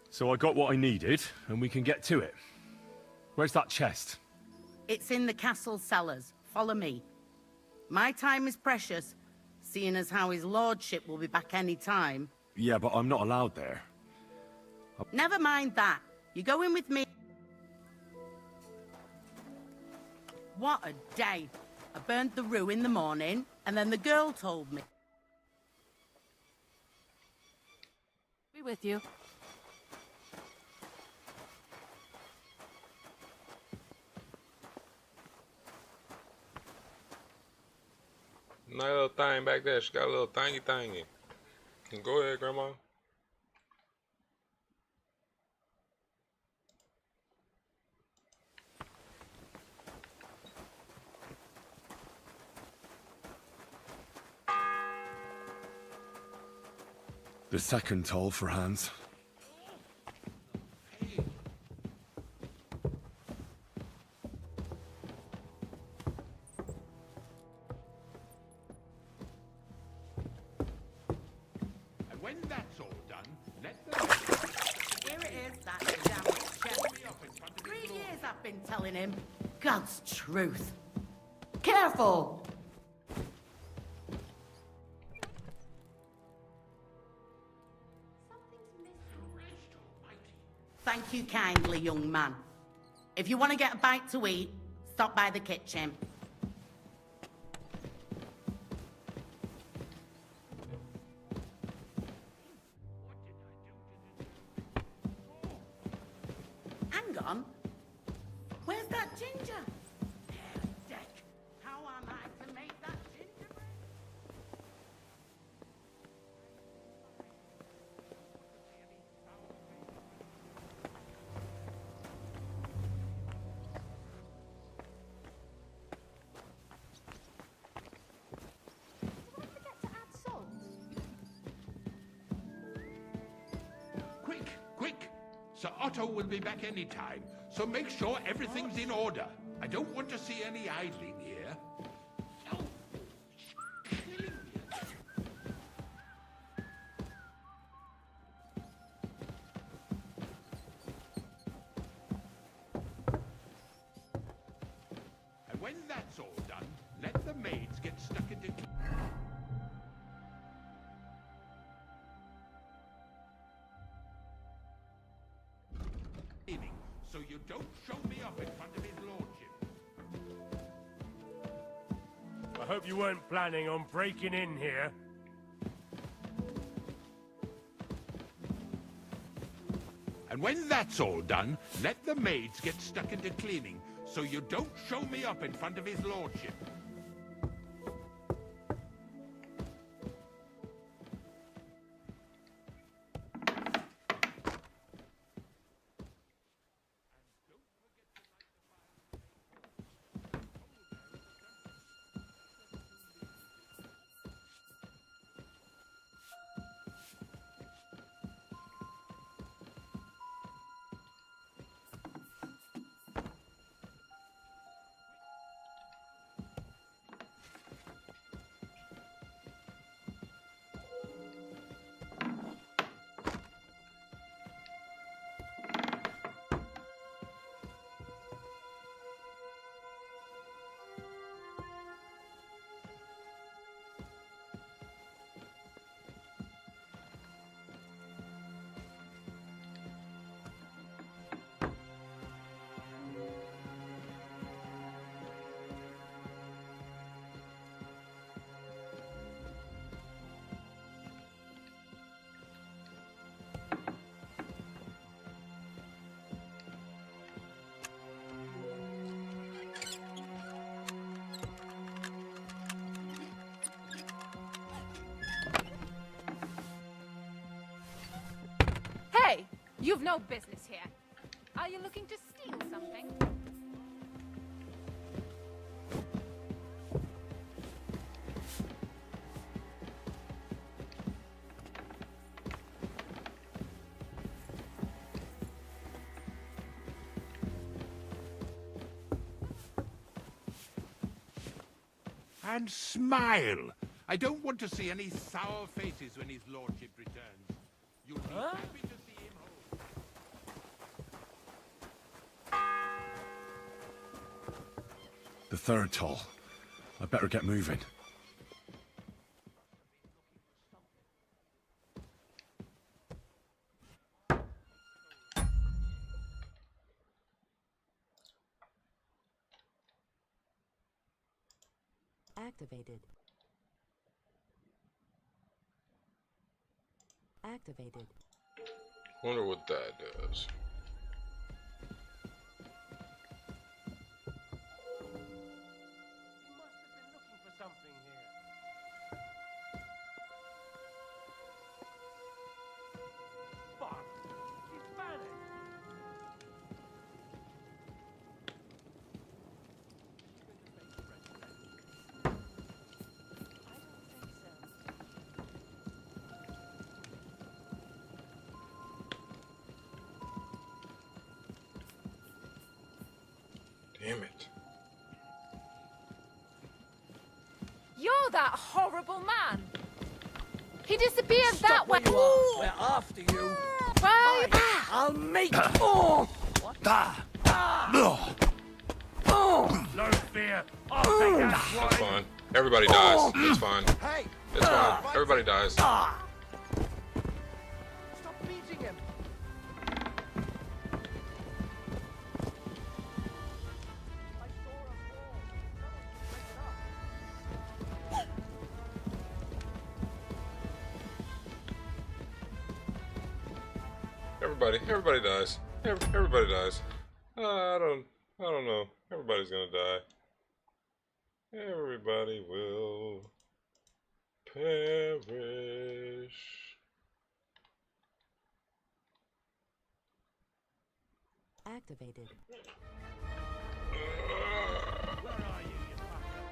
So I got what I needed, and we can get to it. Where's that chest? It's in the castle cellars. Follow me. My time is precious, seeing as how his lordship will be back any time. Yeah, but I'm not allowed there. Never mind that. You go in with me. What a day. I burned the rue in the morning, and then the girl told me. Be with you. Nice little thing back there. She got a little thingy. Go ahead, Grandma. The second toll for Hans. And when that's all done, let the... Here it is, that damn chest. 3 years I've been telling him. God's truth. Careful! Thank you kindly, young man. If you want to get a bite to eat, stop by the kitchen. Hang on. Where's that ginger? Dick, how am I to make that gingerbread? Quick! Sir Otto will be back any time, so make sure everything's in order. I don't want to see any idling here. And when that's all done, let the maids get stuck into... cleaning, so you don't show me up in front of his lordship. I hope you weren't planning on breaking in here. And when that's all done, let the maids get stuck into cleaning, so you don't show me up in front of his lordship. Hey! You've no business here. Are you looking to steal something? And smile. I don't want to see any sour faces when his lordship returns. You'll be happy to see him home. The third toll. I better get moving. Activated. Activated. Wonder what that does. Damn it. You're that horrible man! He disappeared Stop that way! where you are. We're after you. Right! I'll make oh! No fear. I'll take that That's swine. fine. Everybody dies. It's fine. Hey! It's fine. Everybody dies. Stop beating him. Everybody dies. Everybody dies. I don't know. Everybody's gonna die. Everybody will perish. Activated. Where are you, you fucker?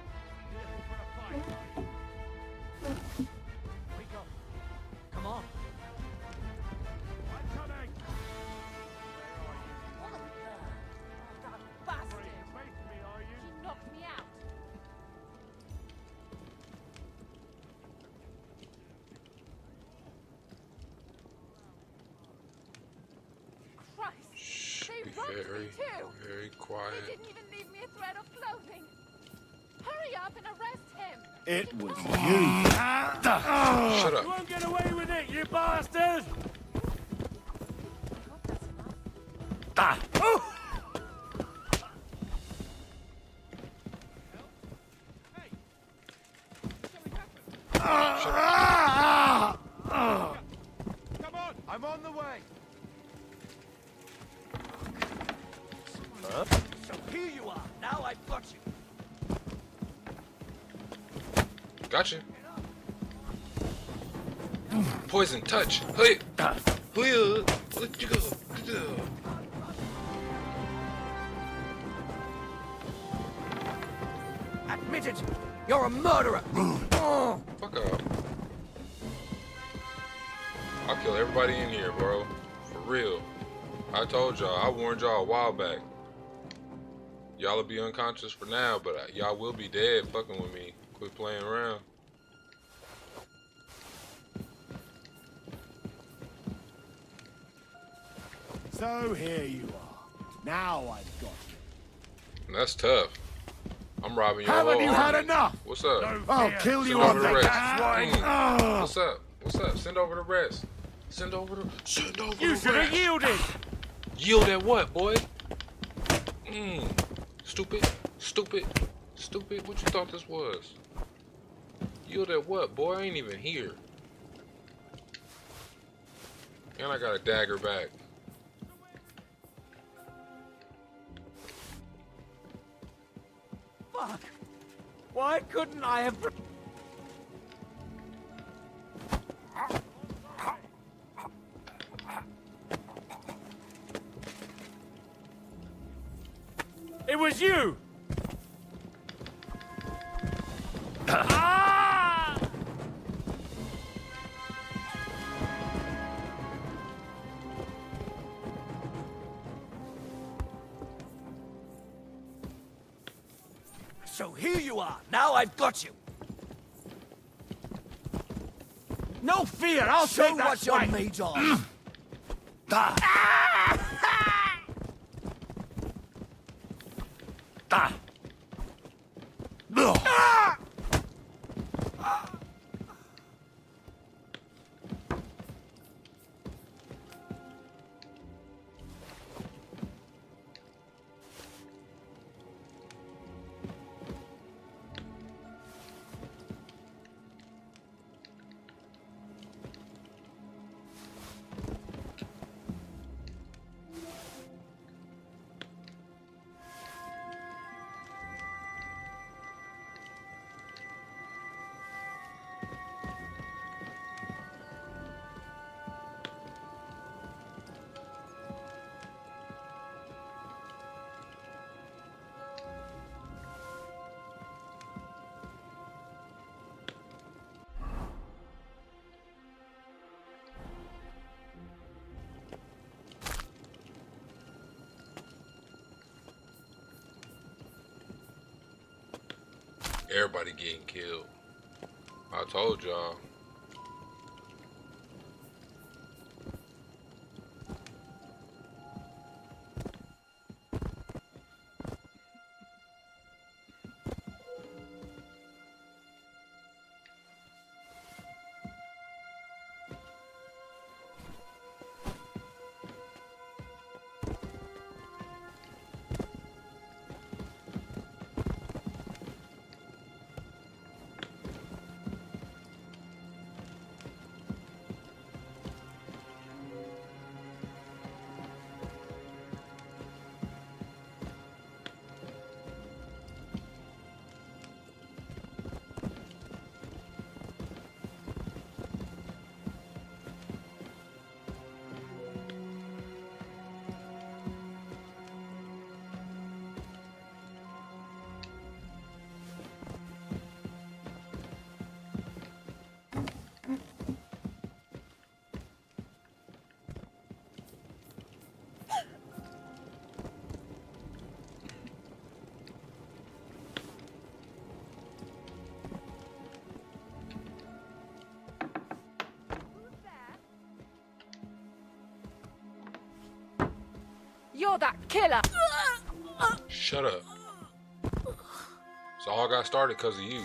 You looking for a fight, are you? We go. Come on. I'm coming. What the? That bastard! Afraid to face me, are you? He knocked me out. Christ! They Be robbed very, me too! very They quiet. didn't even leave me a thread of clothing! Hurry up and arrest him! It was you. Shut You up. won't get away with it, you bastard! here you are. Now I've got you. Gotcha. Poison touch. Hey. Let you go. Admit it. You're a murderer. Fuck up. I'll kill everybody in here, bro. For real. I told y'all. I warned y'all a while back. Y'all will be unconscious for now, but y'all will be dead fucking with me. Quit playing around. So here you are. Now I've got you. That's tough. I'm robbing your Haven't whole you had army. enough? What's up? I'll kill you Send on over the the rest. What's up? What's up? Send over the rest. Send over the You rest. should have yielded. Yield at what, boy? Stupid. What you thought this was? Yield at what, boy? I ain't even here. And I got a dagger back. Fuck. Why couldn't I have... It was you. So here you are. Now I've got you. No fear, I'll Show take that what you're swank. made of. Everybody getting killed. I told y'all. You're that killer! Shut up. So all got started because of you.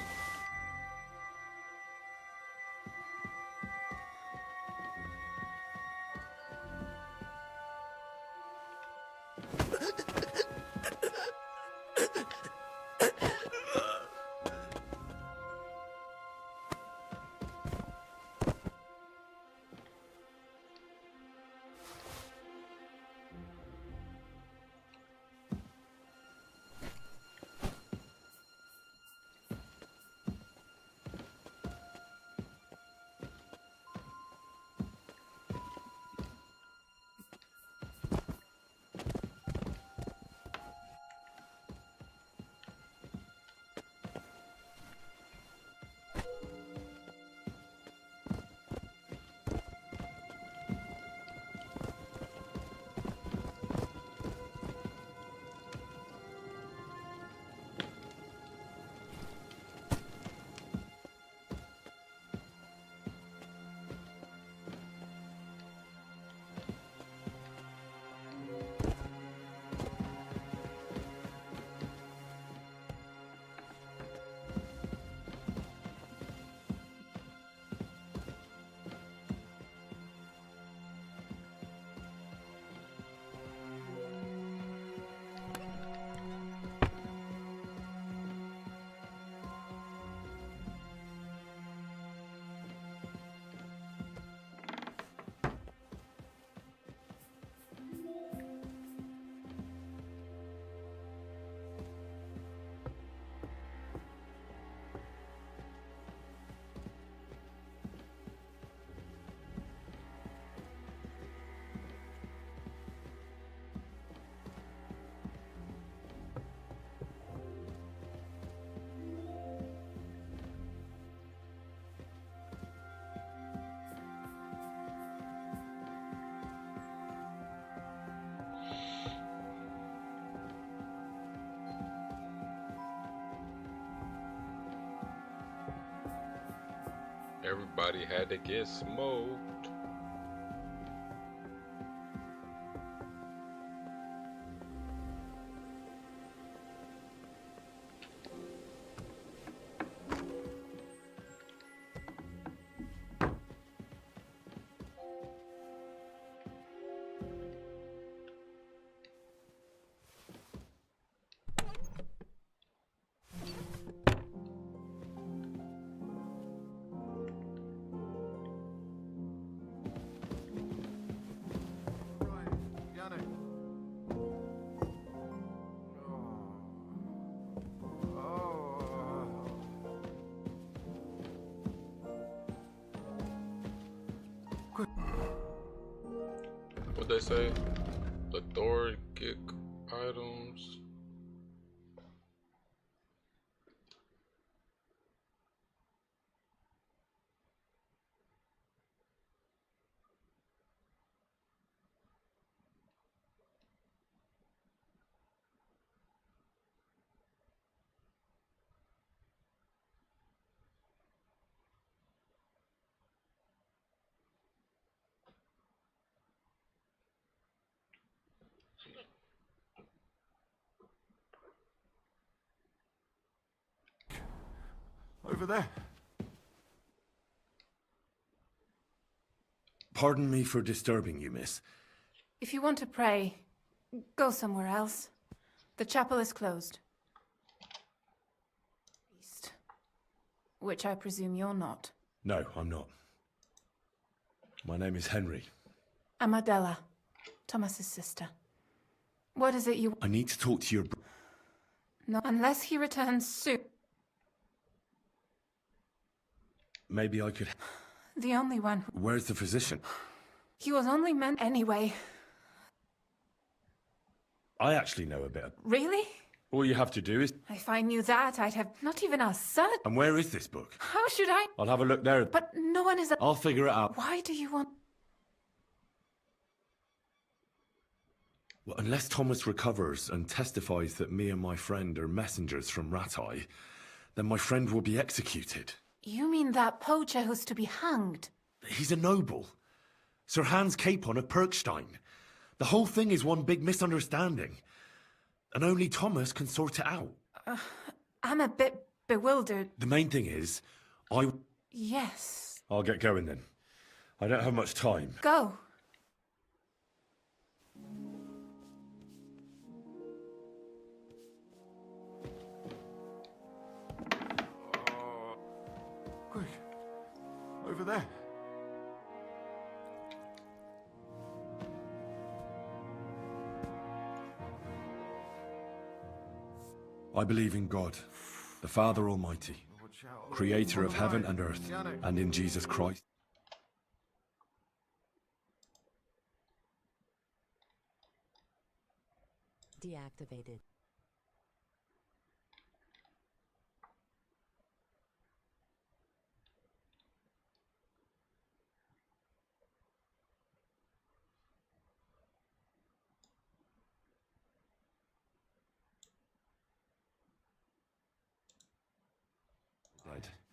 Everybody had to get smoked. What'd they say? Lethargic items. Over there. Pardon me for disturbing you, miss. If you want to pray, go somewhere else. The chapel is closed. Which I presume you're not. No, I'm not. My name is Henry. I'm Adela, Thomas's sister. What is it you... I need to talk to your... No, unless he returns soon. Maybe I could... The only one who... Where's the physician? He was only meant anyway. I actually know a bit. Really? All you have to do is... If I knew that, I'd have not even a son. And where is this book? How should I... I'll have a look there. But no one is... I'll figure it out. Why do you want... Well, unless Thomas recovers and testifies that me and my friend are messengers from Ratai, then my friend will be executed. You mean that poacher who's to be hanged? He's a noble. Sir Hans Capon of Perkstein. The whole thing is one big misunderstanding. And only Thomas can sort it out. I'm a bit bewildered. The main thing is, Yes. I'll get going then. I don't have much time. Go. Quick. Over there. I believe in God, the Father Almighty, creator of heaven and earth, and in Jesus Christ. Deactivated.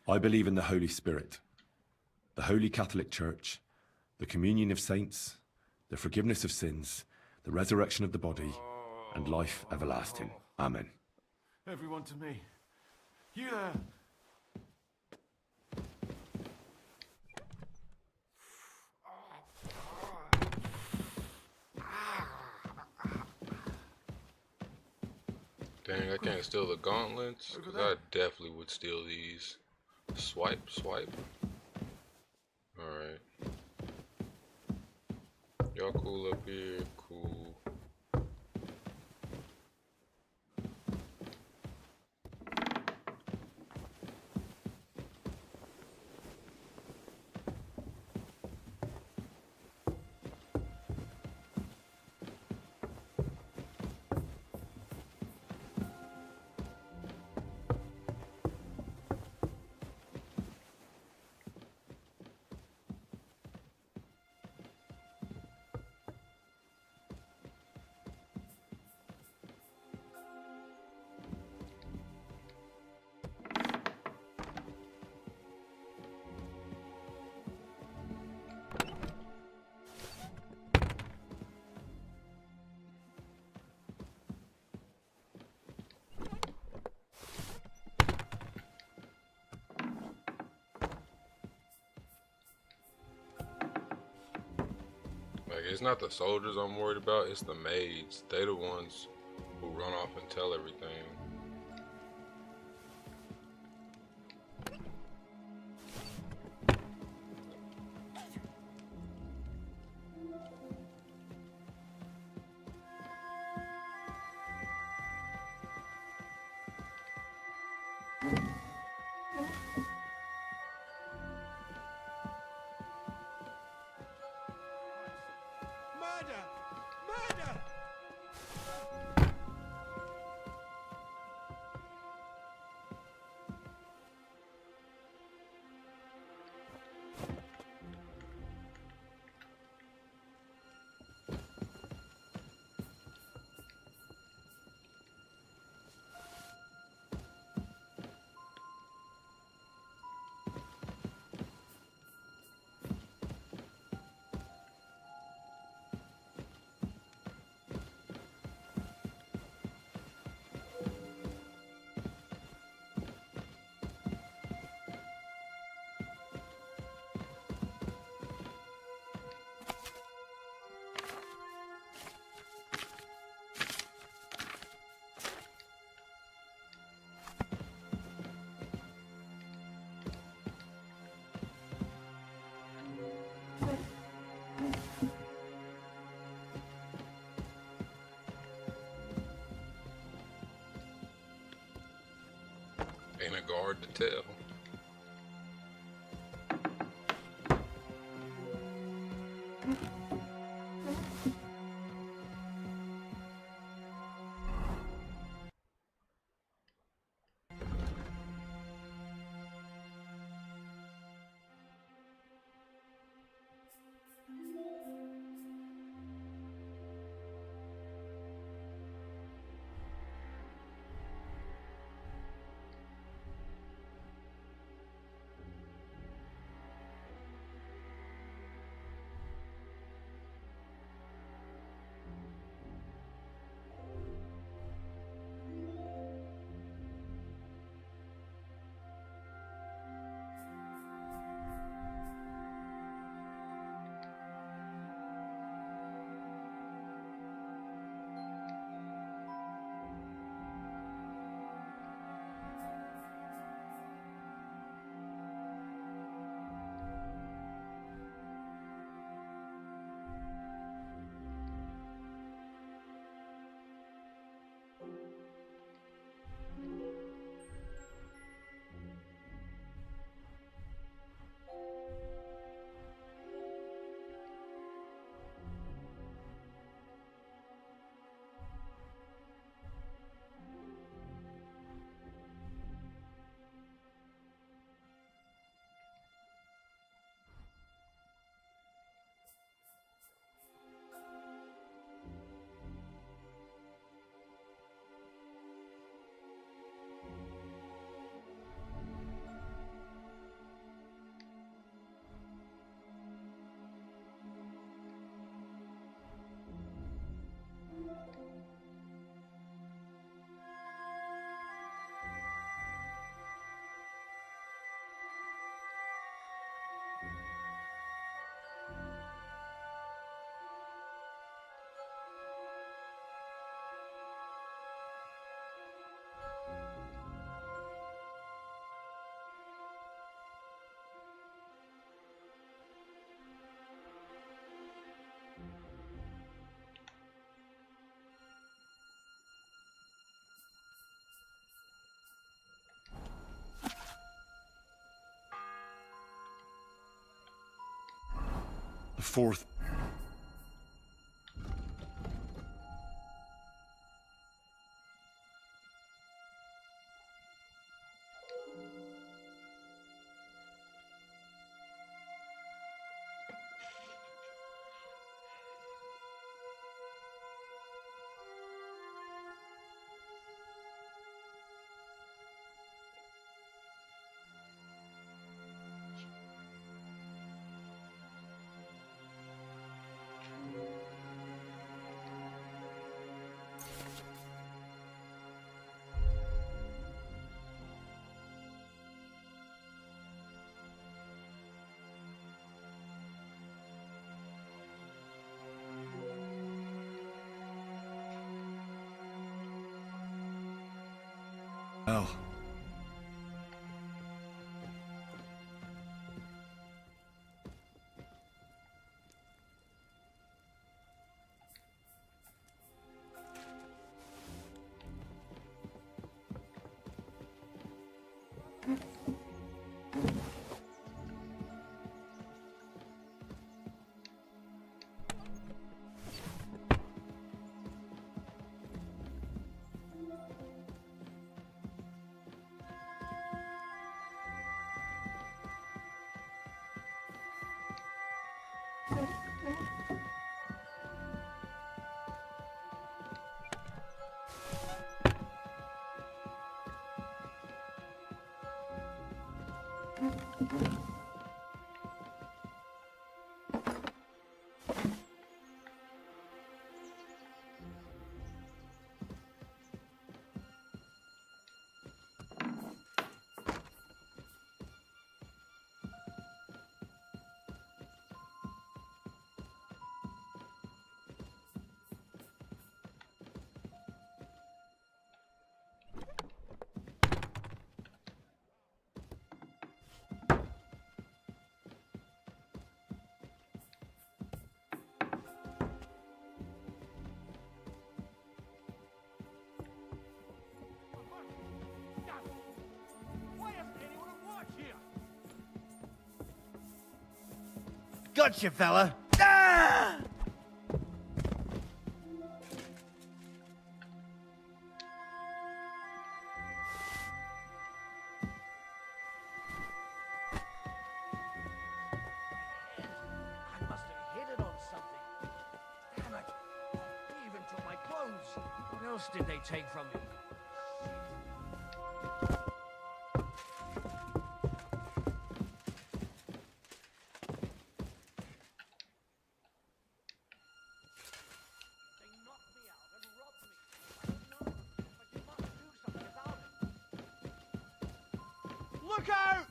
I believe in the Holy Spirit, the Holy Catholic Church, the communion of saints, the forgiveness of sins, the resurrection of the body, and life everlasting. Amen. Everyone to me. You there! Dang, I can't steal the gauntlets, because I definitely would steal these. Swipe, swipe. Alright. Y'all cool up here? Cool. It's not the soldiers I'm worried about, it's the maids. They the ones who run off and tell everything. Murder! Murder! Ain't a guard to tell. The fourth. Oh. Gotcha, fella. Ah! I must have hit it on something. Damn it. They even took my clothes. What else did they take from me? Look out!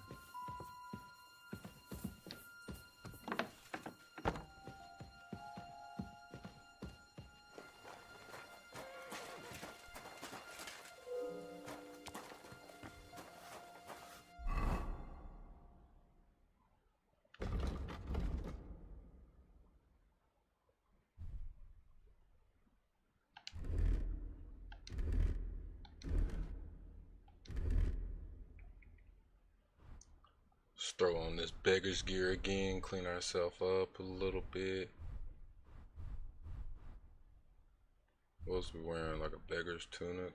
Let's throw on this beggar's gear again, clean ourselves up a little bit. Supposed to be wearing like a beggar's tunic.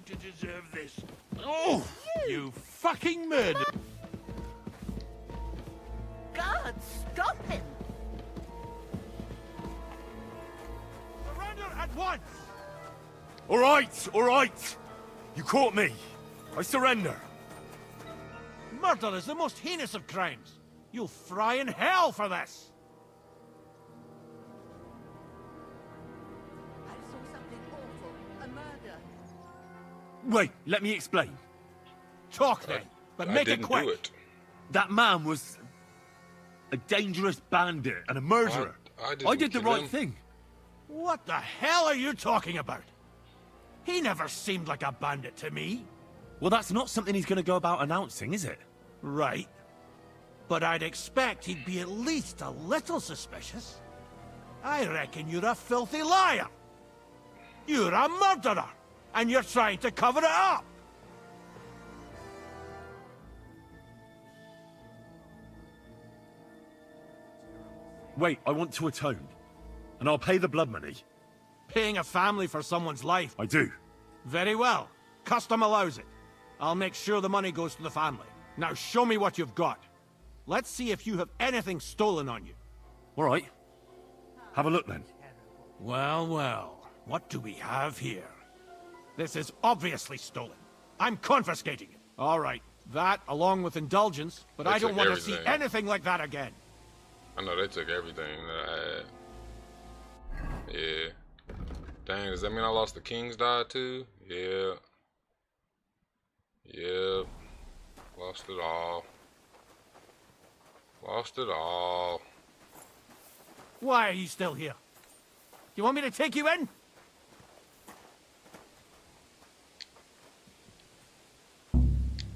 To deserve this. Oh, you fucking murder! God, stop him! Surrender at once! All right. You caught me. I surrender. Murder is the most heinous of crimes. You'll fry in hell for this! I saw something awful. A murder. Wait, let me explain. Talk then, but make it quick. That man was a dangerous bandit and a murderer. I I did the kill right him. thing. What the hell are you talking about? He never seemed like a bandit to me. Well, that's not something he's going to go about announcing, is it? Right. But I'd expect he'd be at least a little suspicious. I reckon you're a filthy liar. You're a murderer, and you're trying to cover it up. Wait, I want to atone. And I'll pay the blood money. Paying a family for someone's life. I do. Very well. Custom allows it. I'll make sure the money goes to the family. Now show me what you've got. Let's see if you have anything stolen on you. All right. Have a look then. Well, well. What do we have here? This is obviously stolen. I'm confiscating it. All right. That, along with indulgence, but I don't want to see anything like that again. I know they took everything that I had. Yeah. Dang, does that mean I lost the King's Die too? Yeah. Yep. Lost it all. Lost it all. Why are you still here? You want me to take you in?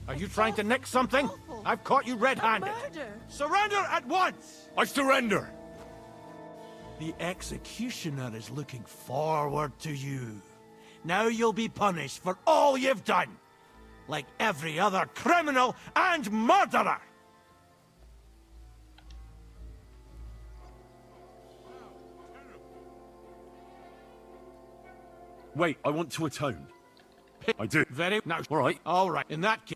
Are you trying to nick something? I've caught you red-handed. Surrender at once! I surrender! The executioner is looking forward to you. Now you'll be punished for all you've done. Like every other criminal and murderer! Wait, I want to atone. I do. Very... Now, all right. All right, in that case...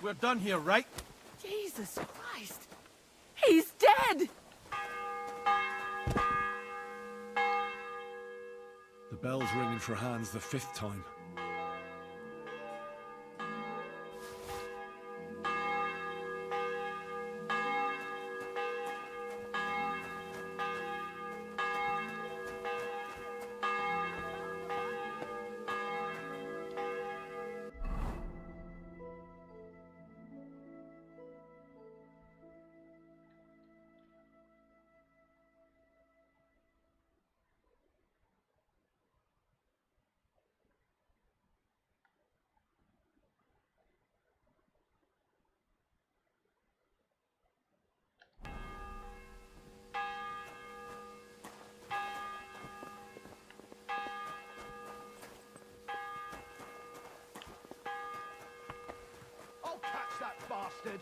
We're done here, right? Jesus Christ! He's dead! The bell's ringing for hands the 5th time. I'll catch that bastard!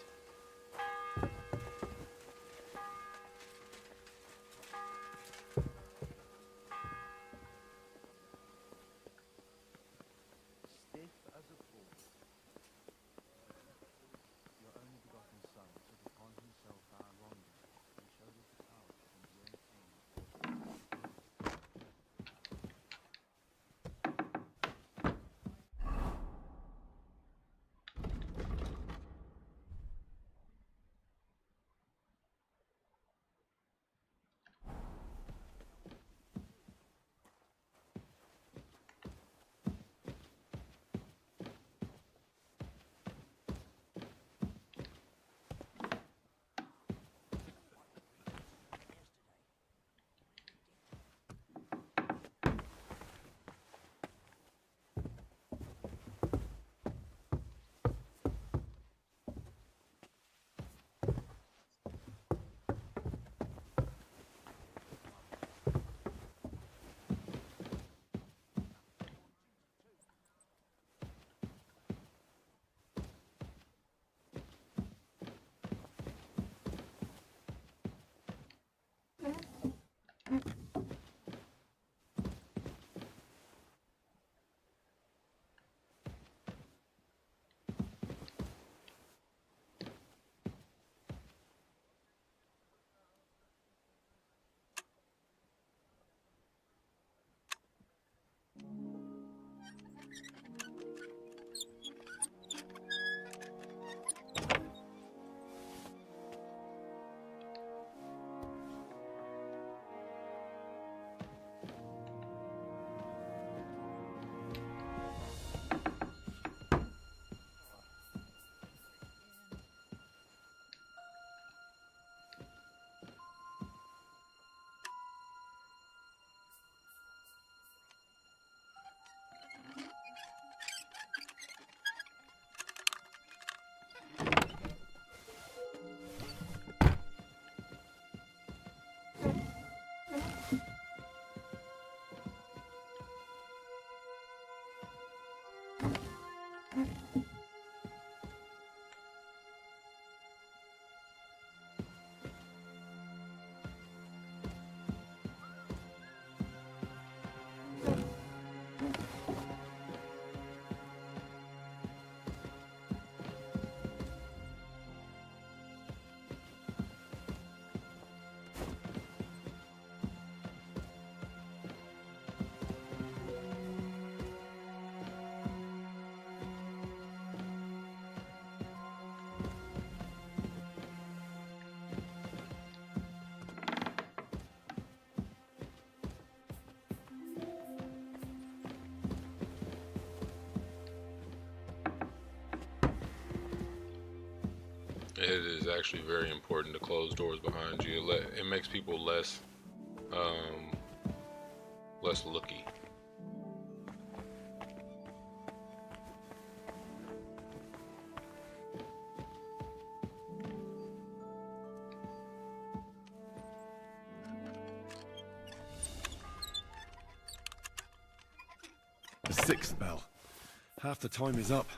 Stiff as a bull. Your only begotten Son took upon himself our wrongdoing and showed us the power to endure pain. it is actually very important to close doors behind you. It makes people less looky. The sixth bell. Half the time is up.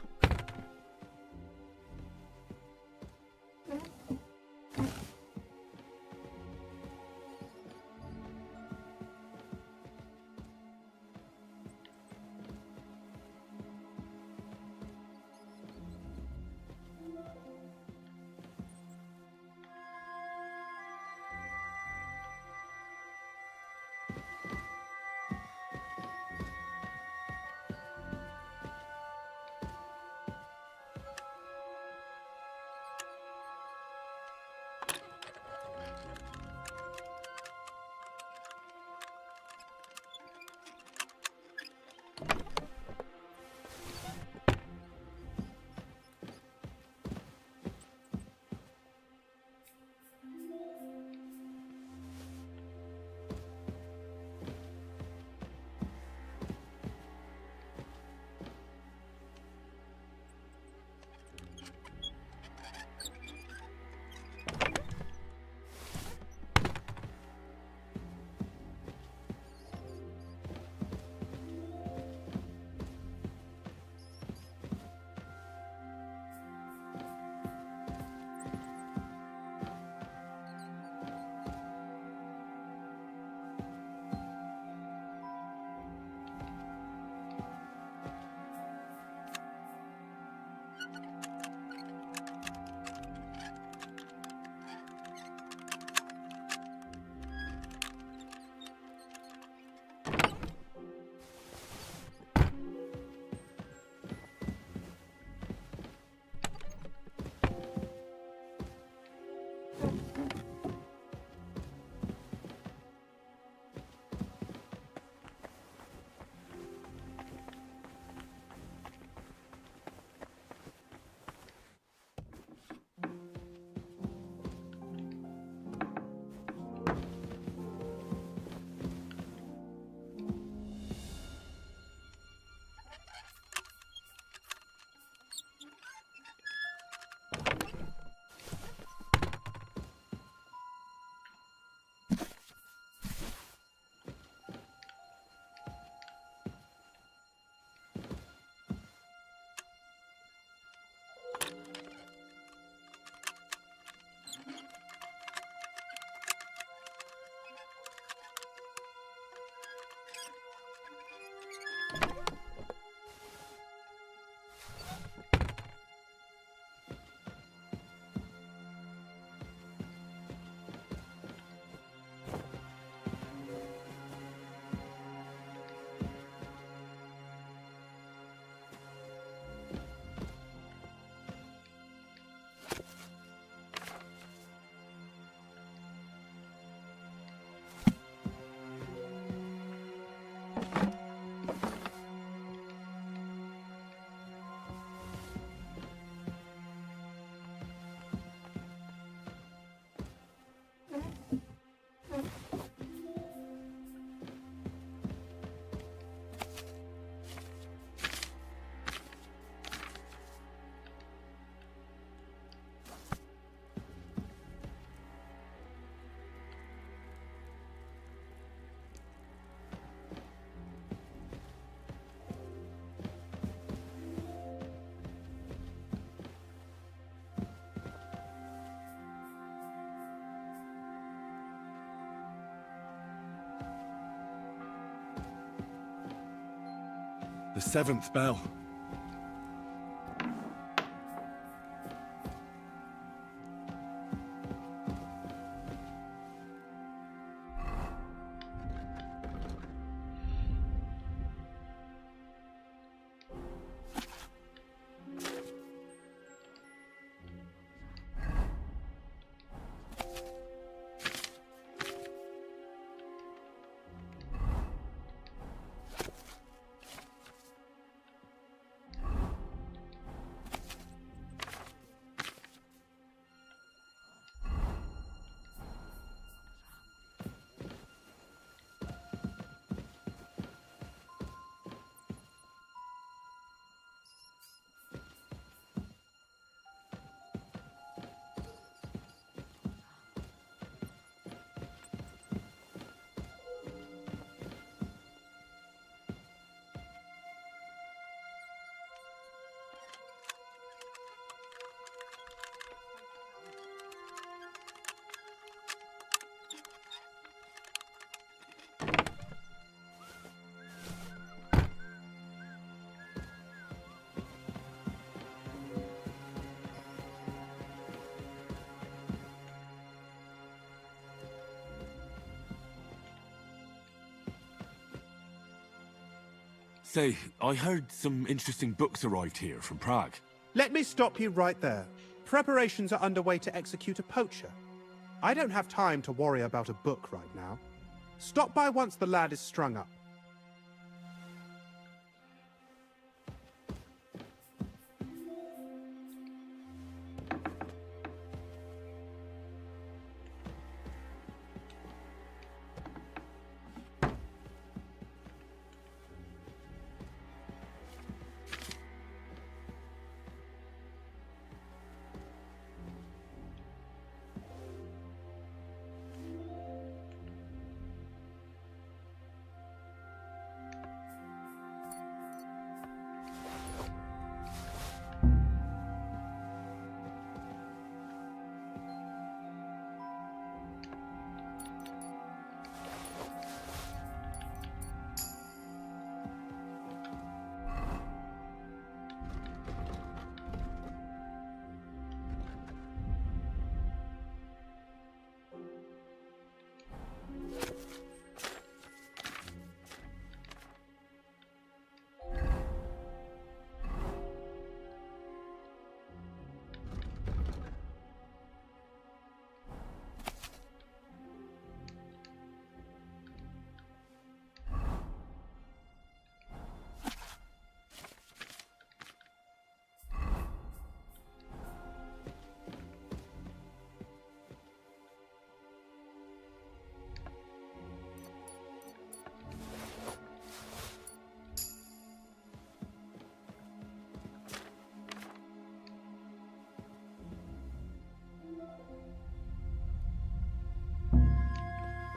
The seventh bell. Say, I heard some interesting books arrived here from Prague. Let me stop you right there. Preparations are underway to execute a poacher. I don't have time to worry about a book right now. Stop by once the lad is strung up.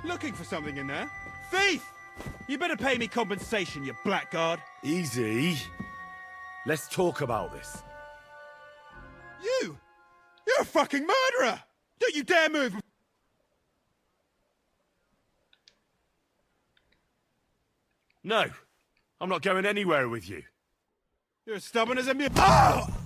Looking for something in there? Thief! You better pay me compensation, you blackguard. Easy. Let's talk about this. You! You're a fucking murderer! Don't you dare move! No, I'm not going anywhere with you. You're as stubborn as a mule. Oh!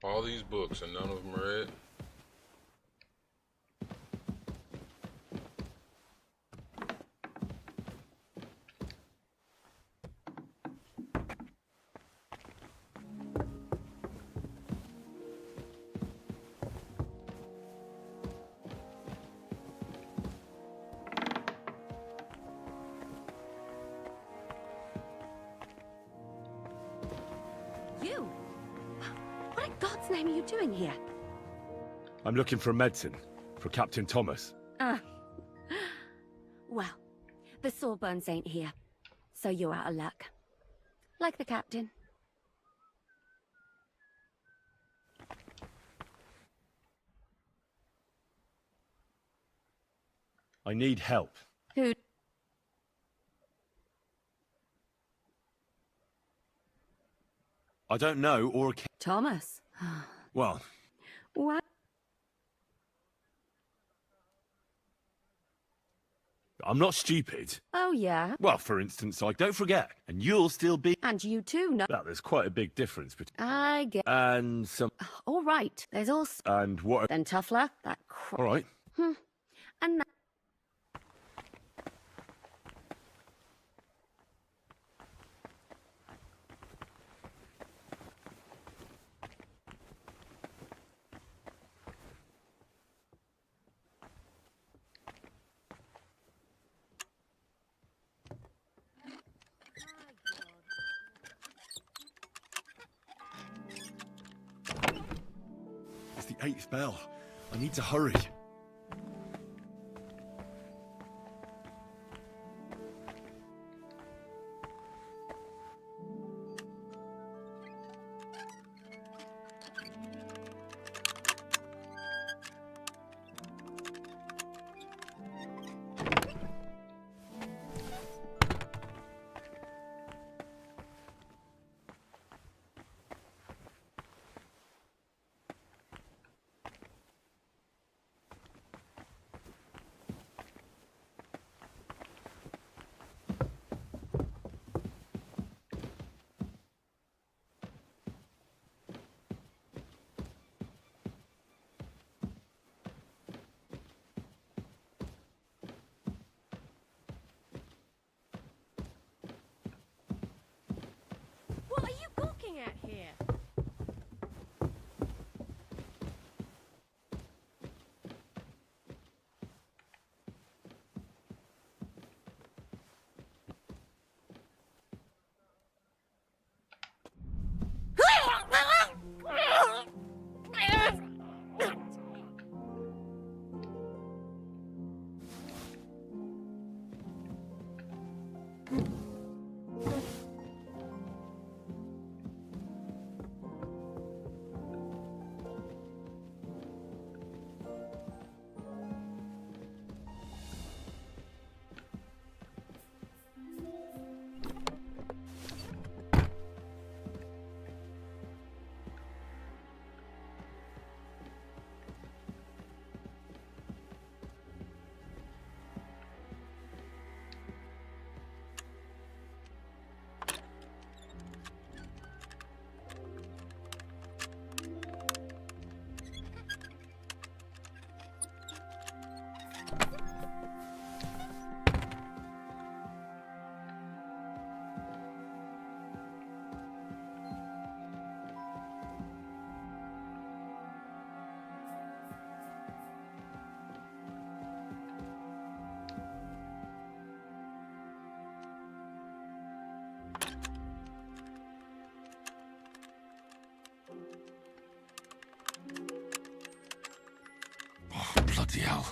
All these books and none of them read. You? What in God's name are you doing here? I'm looking for medicine for Captain Thomas. Well, the Sawbones ain't here, so you're out of luck. Like the captain. I need help. Who? I don't know, or... Thomas. Well... What? I'm not stupid. Oh, yeah? Well, for instance, like, don't forget, and you'll still be... And you too, no... Well, there's quite a big difference between... I get... And some... All right, there's also... And what... Then tough luck, that All right. And that... It's the 8th bell. I need to hurry. out here. Bloody hell.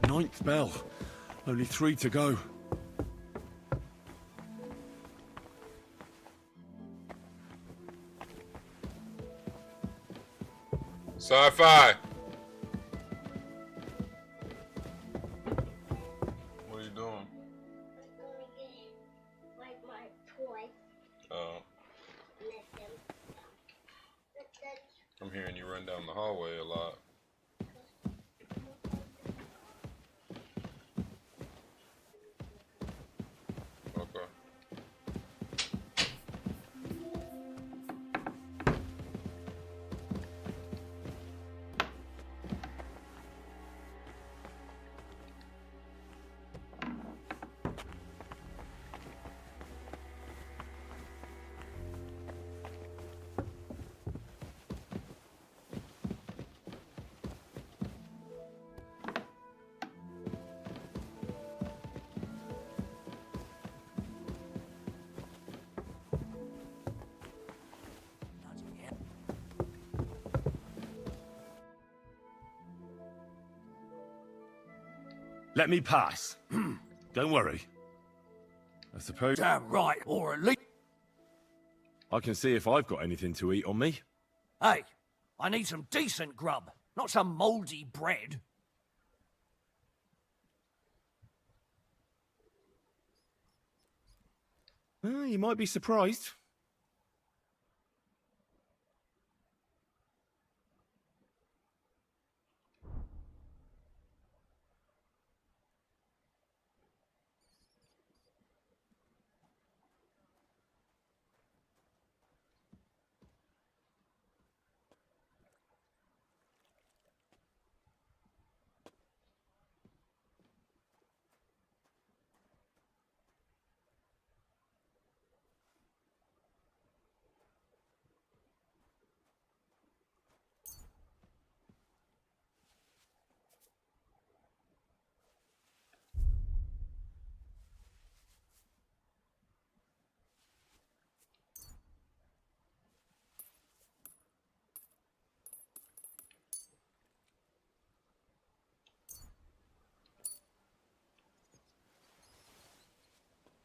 Ninth bell. Only 3 to go. Sci-fi. What are you doing? Like my toy. Oh. I'm hearing you run down the hallway a lot. Okay. Let me pass. Don't worry. I suppose... Damn right, or at least... I can see if I've got anything to eat on me. Hey, I need some decent grub, not some mouldy bread. You might be surprised.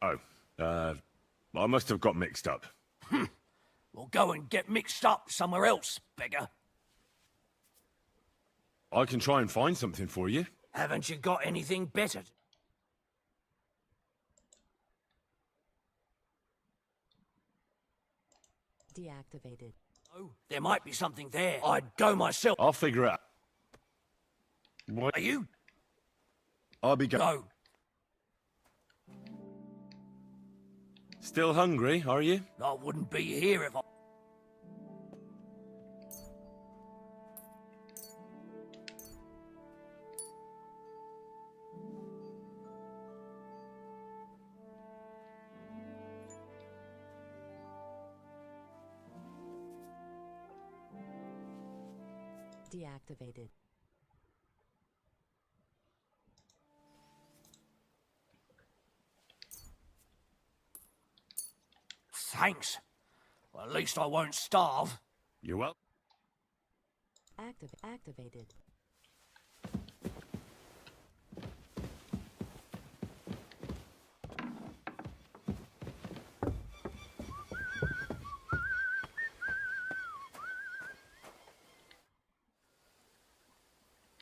Oh, I must have got mixed up. Well, go and get mixed up somewhere else, beggar. I can try and find something for you. Haven't you got anything better? Deactivated. Oh, there might be something there. I'd go myself. I'll figure it out. What? Are you? I'll be going. Go. Still hungry, are you? I wouldn't be here if I... Deactivated. Thanks. Well, at least I won't starve. You're welcome. Activated.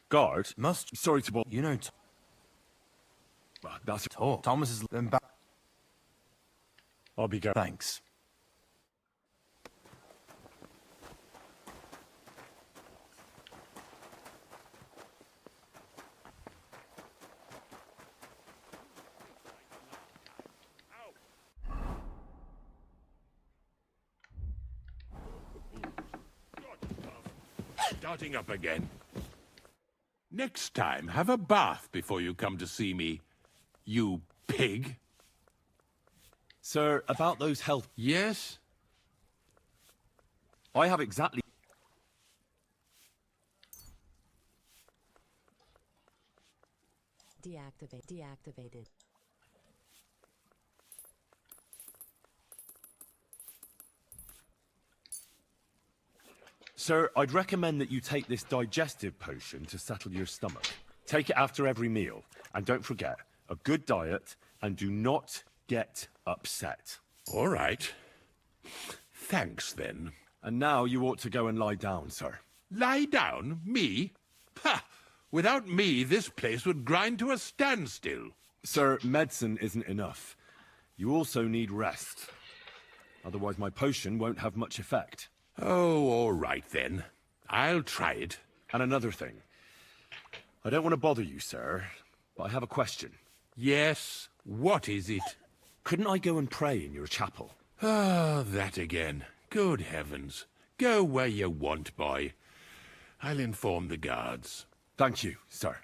Guard? Sorry to bother. You know, That's talk. Thomas is then back. I'll be going. Thanks. Starting up again. Next time, have a bath before you come to see me, you pig. Sir, about those health... Yes? I have exactly... Deactivated. Sir, I'd recommend that you take this digestive potion to settle your stomach. Take it after every meal. And don't forget, a good diet, and do not get upset. All right. Thanks, then. And now you ought to go and lie down, sir. Lie down? Me? Ha! Without me, this place would grind to a standstill. Sir, medicine isn't enough. You also need rest. Otherwise my potion won't have much effect. Oh, all right then. I'll try it. And another thing. I don't want to bother you, sir, but I have a question. Yes? What is it? Couldn't I go and pray in your chapel? Ah, that again. Good heavens. Go where you want, boy. I'll inform the guards. Thank you, sir.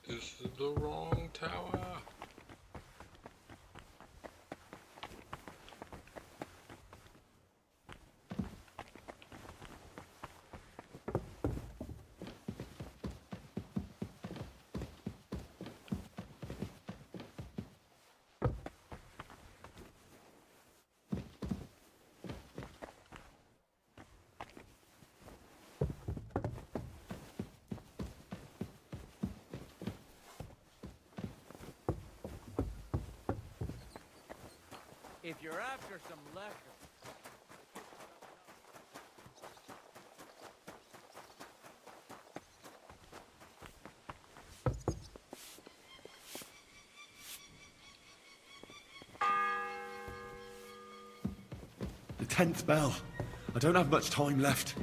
This is the wrong tower. If you're after some leftovers. The 10th bell. I don't have much time left.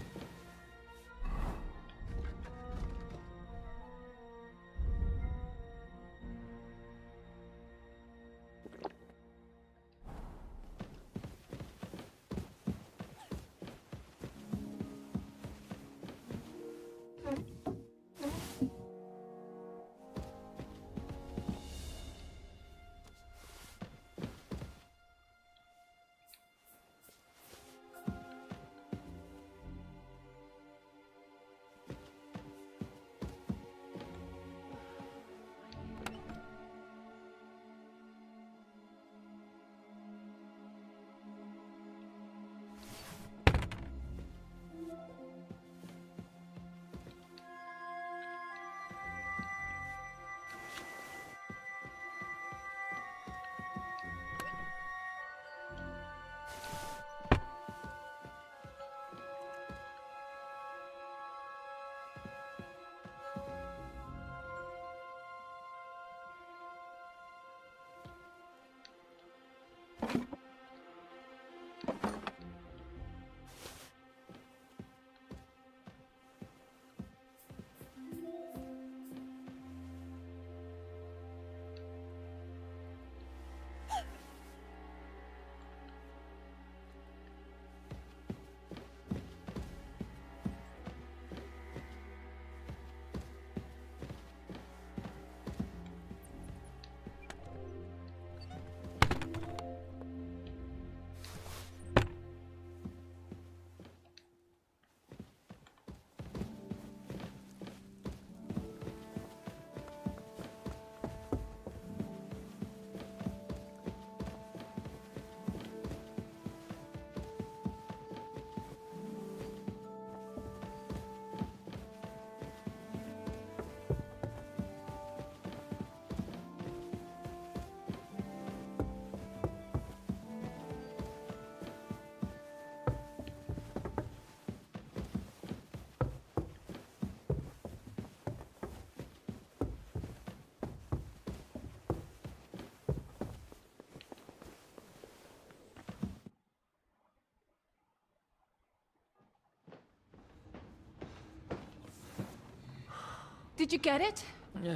Did you get it? Yeah.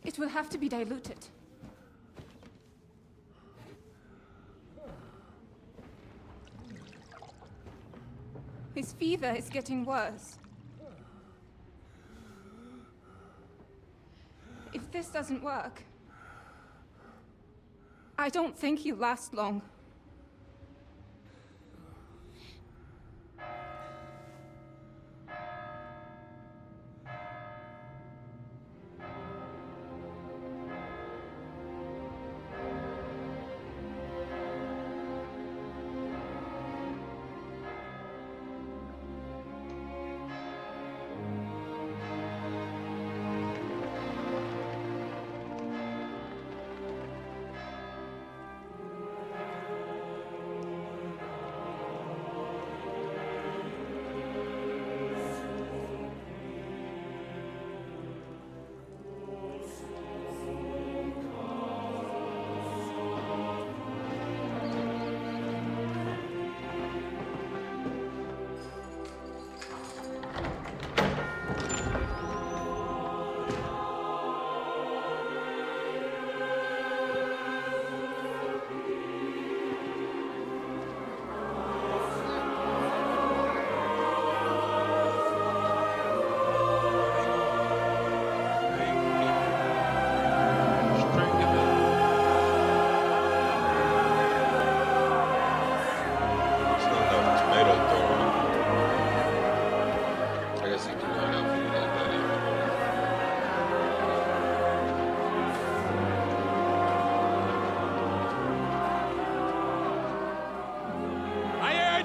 It will have to be diluted. His fever is getting worse. If this doesn't work, I don't think he'll last long.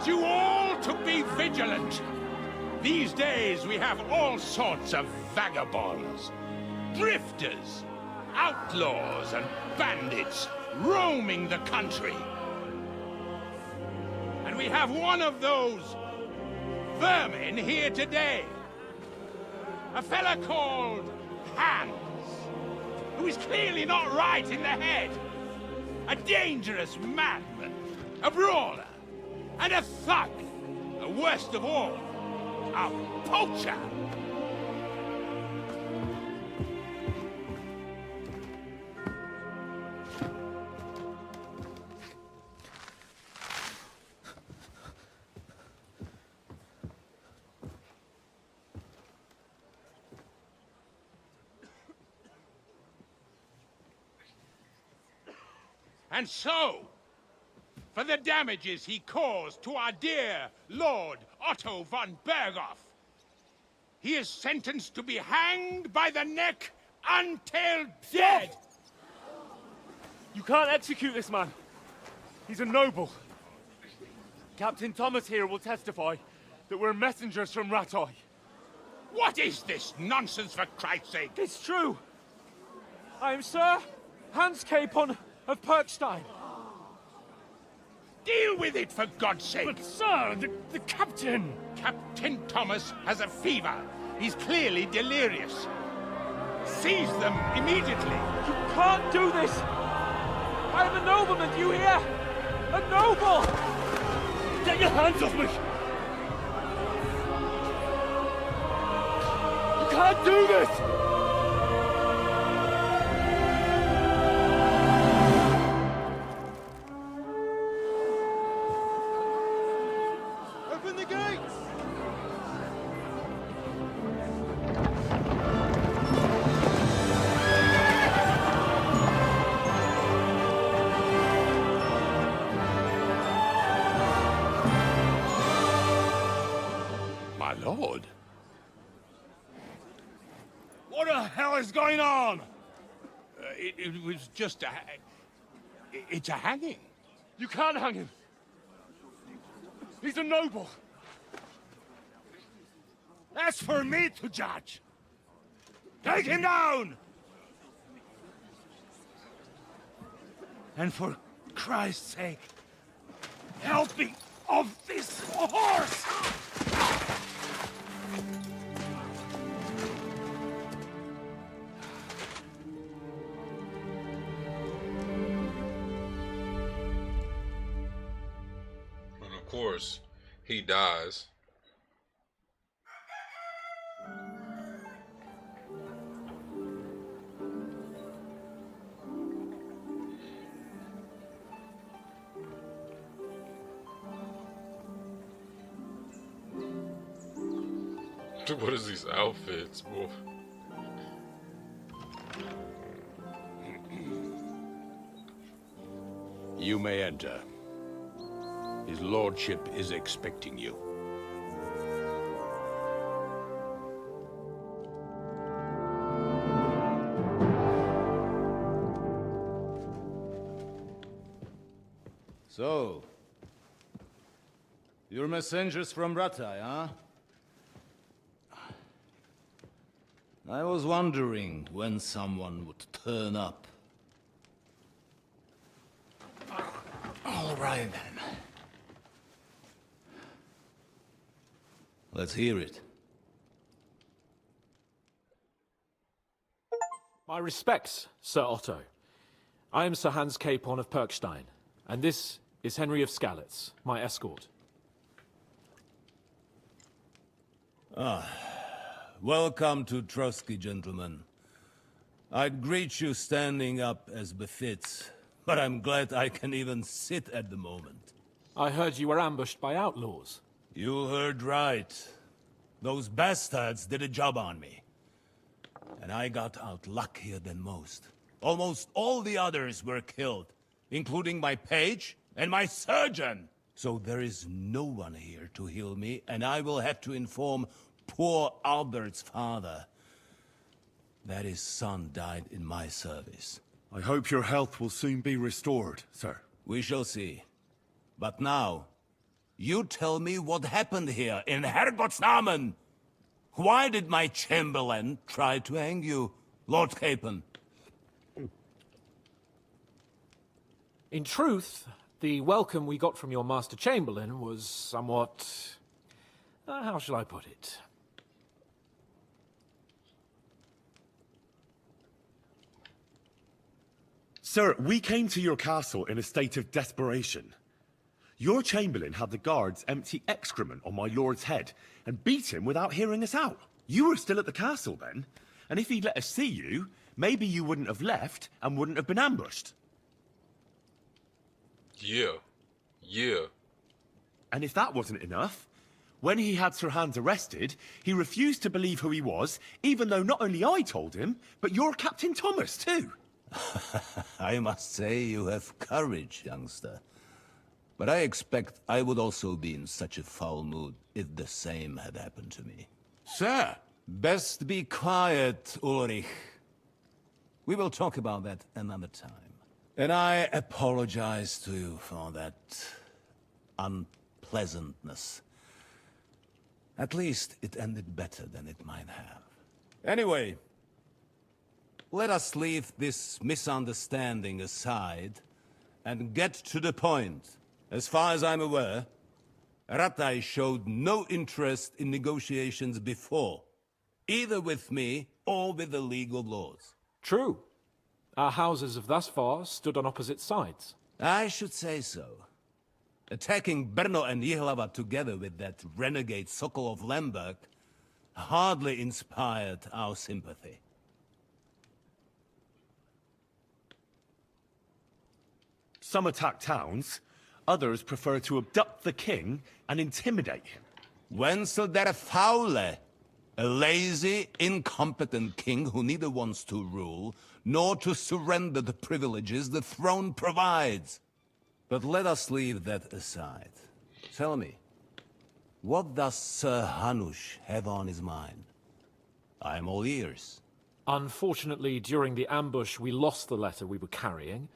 You all to be vigilant. These days we have all sorts of vagabonds, drifters, outlaws and bandits roaming the country. And we have one of those vermin here today. A fella called Hans, who is clearly not right in the head. A dangerous madman, a brawler, and a thug. And worst of all, a poacher. And so, for the damages he caused to our dear Lord Otto von Berghoff, he is sentenced to be hanged by the neck until dead! You can't execute this man. He's a noble. Captain Thomas here will testify that we're messengers from Rattay. What is this nonsense, for Christ's sake? It's true. I am Sir Hans Capon of Perkstein. Deal with it, for God's sake! But, sir, the captain... Captain Thomas has a fever. He's clearly delirious. Seize them immediately. You can't do this! I am a nobleman, do you hear? A noble! Get your hands off me! You can't do this! Open the gates! My lord. What the hell is going on? It was just a... It's a hanging. You can't hang him. He's a noble. That's for me to judge. Take him down! And for Christ's sake, help me off this horse! And of course, he dies. What is these outfits, boy? You may enter. His lordship is expecting you. So, you're messengers from Rattay, huh? I was wondering when someone would turn up. All right, then. Let's hear it. My respects, Sir Otto. I am Sir Hans Capon of Perkstein, and this is Henry of Skalitz, my escort. Welcome to Trotsky, gentlemen. I'd greet you standing up as befits, but I'm glad I can even sit at the moment. I heard you were ambushed by outlaws. You heard right. Those bastards did a job on me. And I got out luckier than most. Almost all the others were killed, including my page and my surgeon. So there is no one here to heal me, and I will have to inform poor Albert's father that his son died in my service. I hope your health will soon be restored, sir. We shall see. But now, You tell me what happened here in Herrgottsnamen. Why did my chamberlain try to hang you, Lord Capon? In truth, the welcome we got from your Master Chamberlain was somewhat... how shall I put it? Sir, we came to your castle in a state of desperation. Your chamberlain had the guards empty excrement on my lord's head and beat him without hearing us out. You were still at the castle then, and if he'd let us see you, maybe you wouldn't have left and wouldn't have been ambushed. Yeah. And if that wasn't enough, when he had Sir Hans arrested, he refused to believe who he was, even though not only I told him, but your Captain Thomas too. I must say you have courage, youngster. But I expect I would also be in such a foul mood if the same had happened to me. Sir! Best be quiet, Ulrich. We will talk about that another time. And I apologize to you for that unpleasantness. At least it ended better than it might have. Anyway, let us leave this misunderstanding aside and get to the point. As far as I'm aware, Ratai showed no interest in negotiations before, either with me or with the League of Lords. True. Our houses have thus far stood on opposite sides. I should say so. Attacking Brno and Jihlava together with that renegade Sokol of Lemberg hardly inspired our sympathy. Some attack towns, others prefer to abduct the king and intimidate him. Wenzel der Faule, a lazy, incompetent king who neither wants to rule nor to surrender the privileges the throne provides. But let us leave that aside. Tell me, what does Sir Hanush have on his mind? I am all ears. Unfortunately, during the ambush, we lost the letter we were carrying,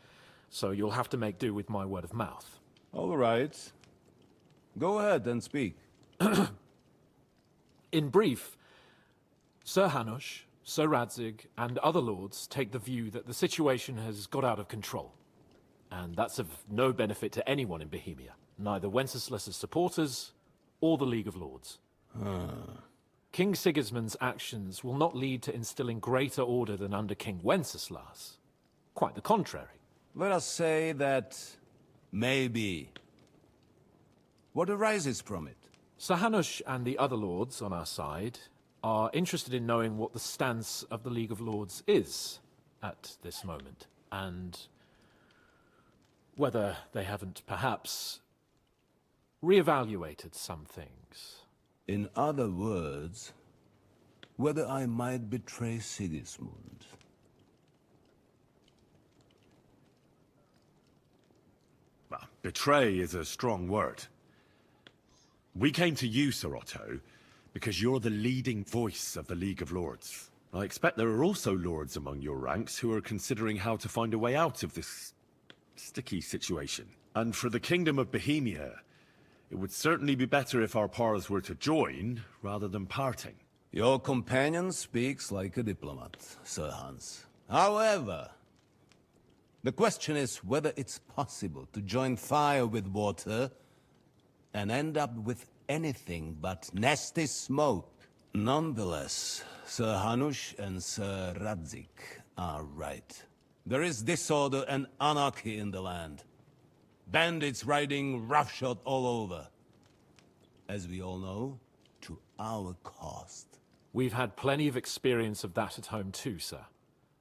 so you'll have to make do with my word of mouth. All right. Go ahead and speak. In brief, Sir Hanush, Sir Radzig, and other lords take the view that the situation has got out of control. And that's of no benefit to anyone in Bohemia, neither Wenceslas's supporters or the League of Lords. King Sigismund's actions will not lead to instilling greater order than under King Wenceslas. Quite the contrary. Let us say that maybe. What arises from it? Sir Hanush and the other lords on our side are interested in knowing what the stance of the League of Lords is at this moment, and whether they haven't perhaps reevaluated some things. In other words, whether I might betray Sigismund. Well, betray is a strong word. We came to you, Sir Otto, because you're the leading voice of the League of Lords. I expect there are also lords among your ranks who are considering how to find a way out of this sticky situation. And for the Kingdom of Bohemia, it would certainly be better if our paths were to join rather than parting. Your companion speaks like a diplomat, Sir Hans. However, the question is whether it's possible to join fire with water and end up with anything but nasty smoke. Nonetheless, Sir Hanush and Sir Radzig are right. There is disorder and anarchy in the land. Bandits riding roughshod all over. As we all know, to our cost. We've had plenty of experience of that at home too, sir.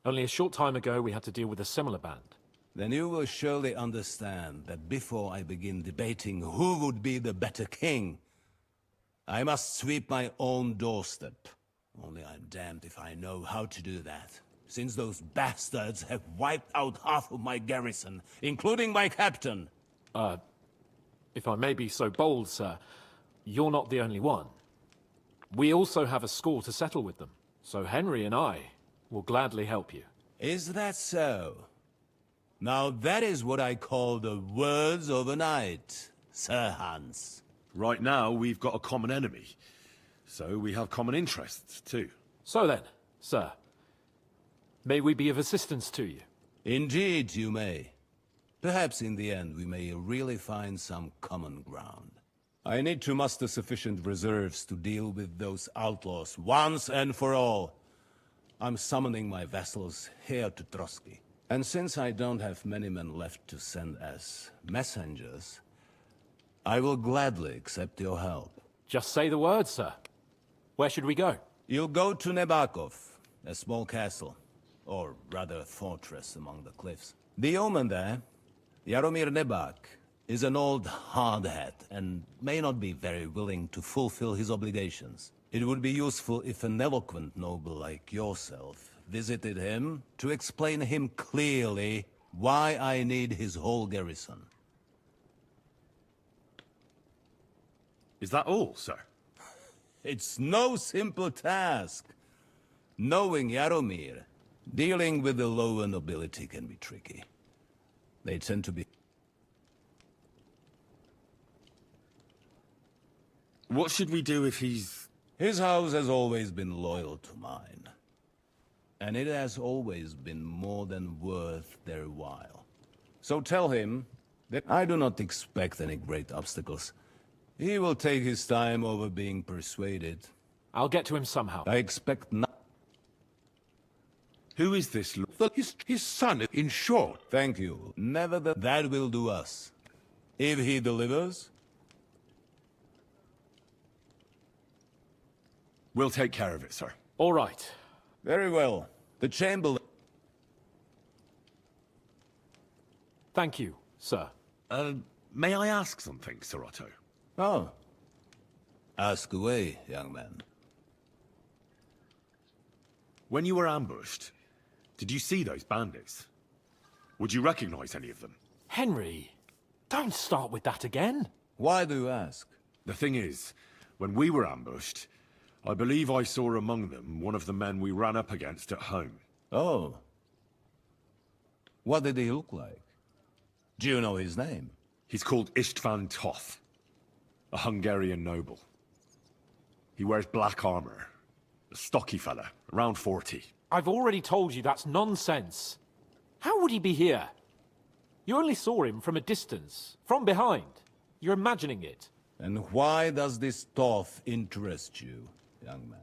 Only a short time ago we had to deal with a similar band. Then you will surely understand that before I begin debating who would be the better king, I must sweep my own doorstep. Only I'm damned if I know how to do that, since those bastards have wiped out half of my garrison, including my captain. If I may be so bold, sir, you're not the only one. We also have a score to settle with them, so Henry and I will gladly help you. Is that so? Now that is what I call the words of a knight, Sir Hans. Right now, we've got a common enemy. So we have common interests, too. So then, sir, may we be of assistance to you? Indeed, you may. Perhaps in the end we may really find some common ground. I need to muster sufficient reserves to deal with those outlaws once and for all. I'm summoning my vassals here to Trotsky. And since I don't have many men left to send as messengers, I will gladly accept your help. Just say the word, sir. Where should we go? You'll go to Nebakov, a small castle, or rather fortress among the cliffs. The yeoman there, Jaromir Nebak, is an old hardhat and may not be very willing to fulfill his obligations. It would be useful if an eloquent noble like yourself visited him to explain him clearly why I need his whole garrison. Is that all, sir? It's no simple task. Knowing Jaromir, dealing with the lower nobility can be tricky. They tend to be... What should we do if he's... His house has always been loyal to mine. And it has always been more than worth their while. So tell him that I do not expect any great obstacles. He will take his time over being persuaded. I'll get to him somehow. I expect not. Who is this? His son, in short. Thank you. Never that will do us. If he delivers... We'll take care of it, sir. All right. Very well. The Chamberlain... Thank you, sir. May I ask something, Sir Otto? Oh. Ask away, young man. When you were ambushed, did you see those bandits? Would you recognize any of them? Henry, don't start with that again. Why do you ask? The thing is, when we were ambushed, I believe I saw among them one of the men we ran up against at home. Oh. What did he look like? Do you know his name? He's called Istvan Toth, a Hungarian noble. He wears black armor. A stocky fella, around 40. I've already told you that's nonsense. How would he be here? You only saw him from a distance, from behind. You're imagining it. And why does this Toth interest you, young man?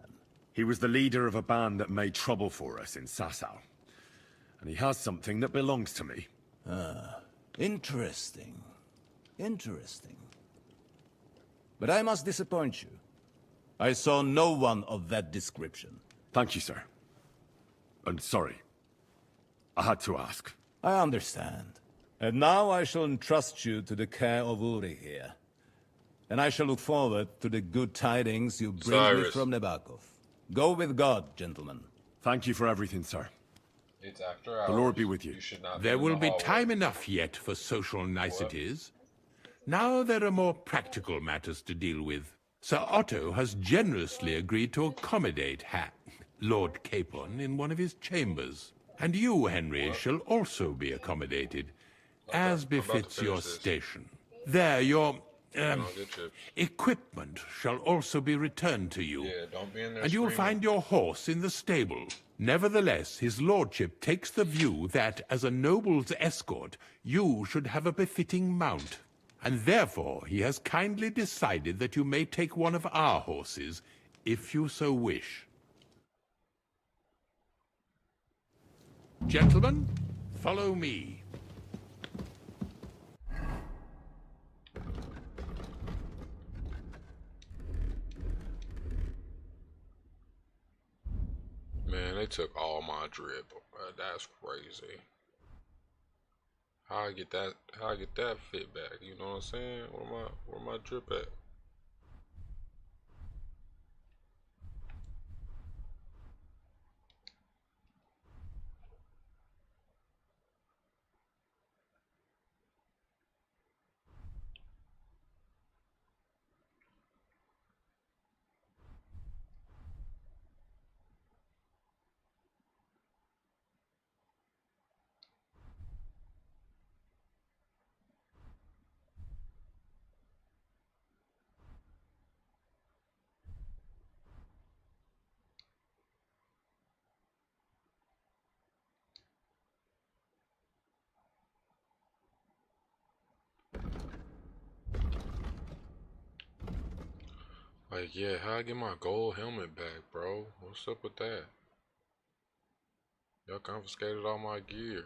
He was the leader of a band that made trouble for us in Sasau. And he has something that belongs to me. Ah, interesting. Interesting. But I must disappoint you. I saw no one of that description. Thank you, sir. And sorry. I had to ask. I understand. And now I shall entrust you to the care of Uri here. And I shall look forward to the good tidings you bring me from Nebakov. Go with God, gentlemen. Thank you for everything, sir. It's after hours. The Lord be with you. There will be time enough yet for social niceties. Now there are more practical matters to deal with. Sir Otto has generously agreed to accommodate Lord Capon in one of his chambers. And you, Henry, shall also be accommodated, as befits your station. There, your equipment shall also be returned to you. Yeah, don't be in there and you will screaming. find your horse in the stable. Nevertheless, his lordship takes the view that, as a noble's escort, you should have a befitting mount. And therefore, he has kindly decided that you may take one of our horses, if you so wish. Gentlemen, follow me. Man, they took all my drip. That's crazy. How I get that fit back? You know what I'm saying? Where my drip at? Like, yeah, how I get my gold helmet back, bro? What's up with that? Y'all confiscated all my gear.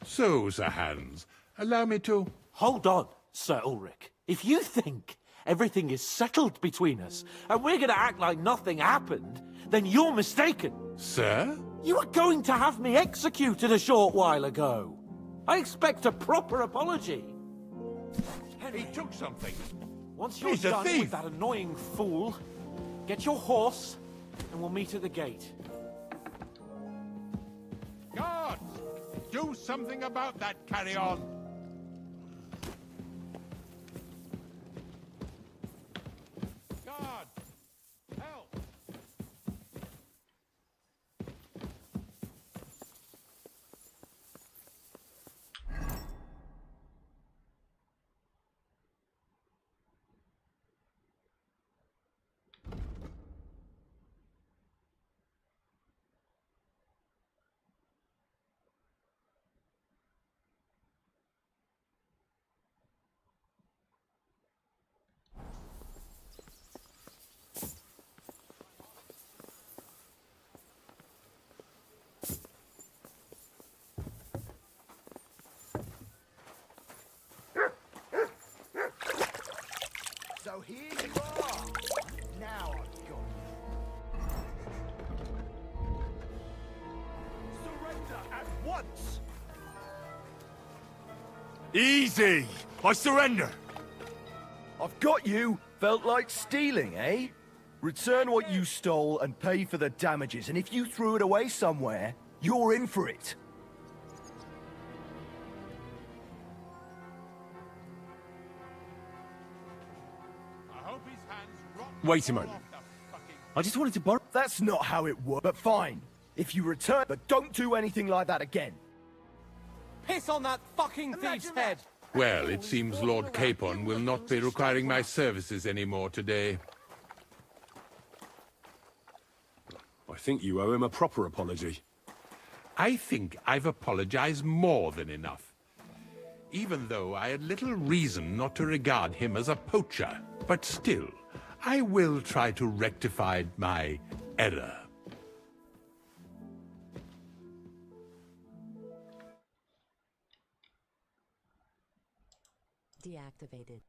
So, Sir Hans, allow me to... Hold on, Sir Ulrich. If you think everything is settled between us, and we're going to act like nothing happened, then you're mistaken. Sir? You were going to have me executed a short while ago. I expect a proper apology. He took something. Once you're He's a done thief. with that annoying fool, get your horse, and we'll meet at the gate. Guards! Do something about that carry-on! Guards! Help! So here you are. Now I've got you. Surrender at once. Easy! I surrender! I've got you. Felt like stealing, eh? Return what you stole and pay for the damages, and if you threw it away somewhere, you're in for it. Wait a moment. I just wanted to borrow... That's not how it works, but fine. If you return, but don't do anything like that again. Piss on that fucking thief's head! Well, it seems Lord Capon will not be requiring my services anymore today. I think you owe him a proper apology. I think I've apologized more than enough. Even though I had little reason not to regard him as a poacher. But still, I will try to rectify my error. Deactivated.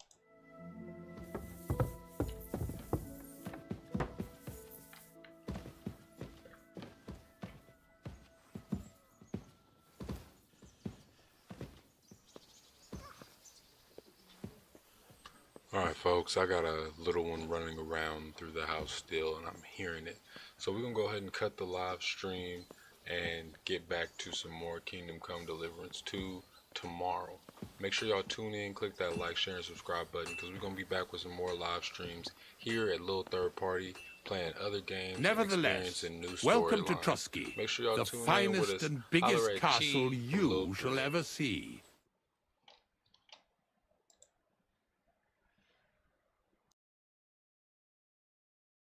Alright folks, I got a little one running around through the house still and I'm hearing it. So we're going to go ahead and cut the live stream and get back to some more Kingdom Come Deliverance 2 tomorrow. Make sure y'all tune in, click that like, share, and subscribe button because we're going to be back with some more live streams here at Little Third Party, playing other games, Nevertheless, and new welcome to storylines. Trusky, Make sure y'all the tune in with finest us. and Holler biggest at castle Chi you Lil shall Three. ever see.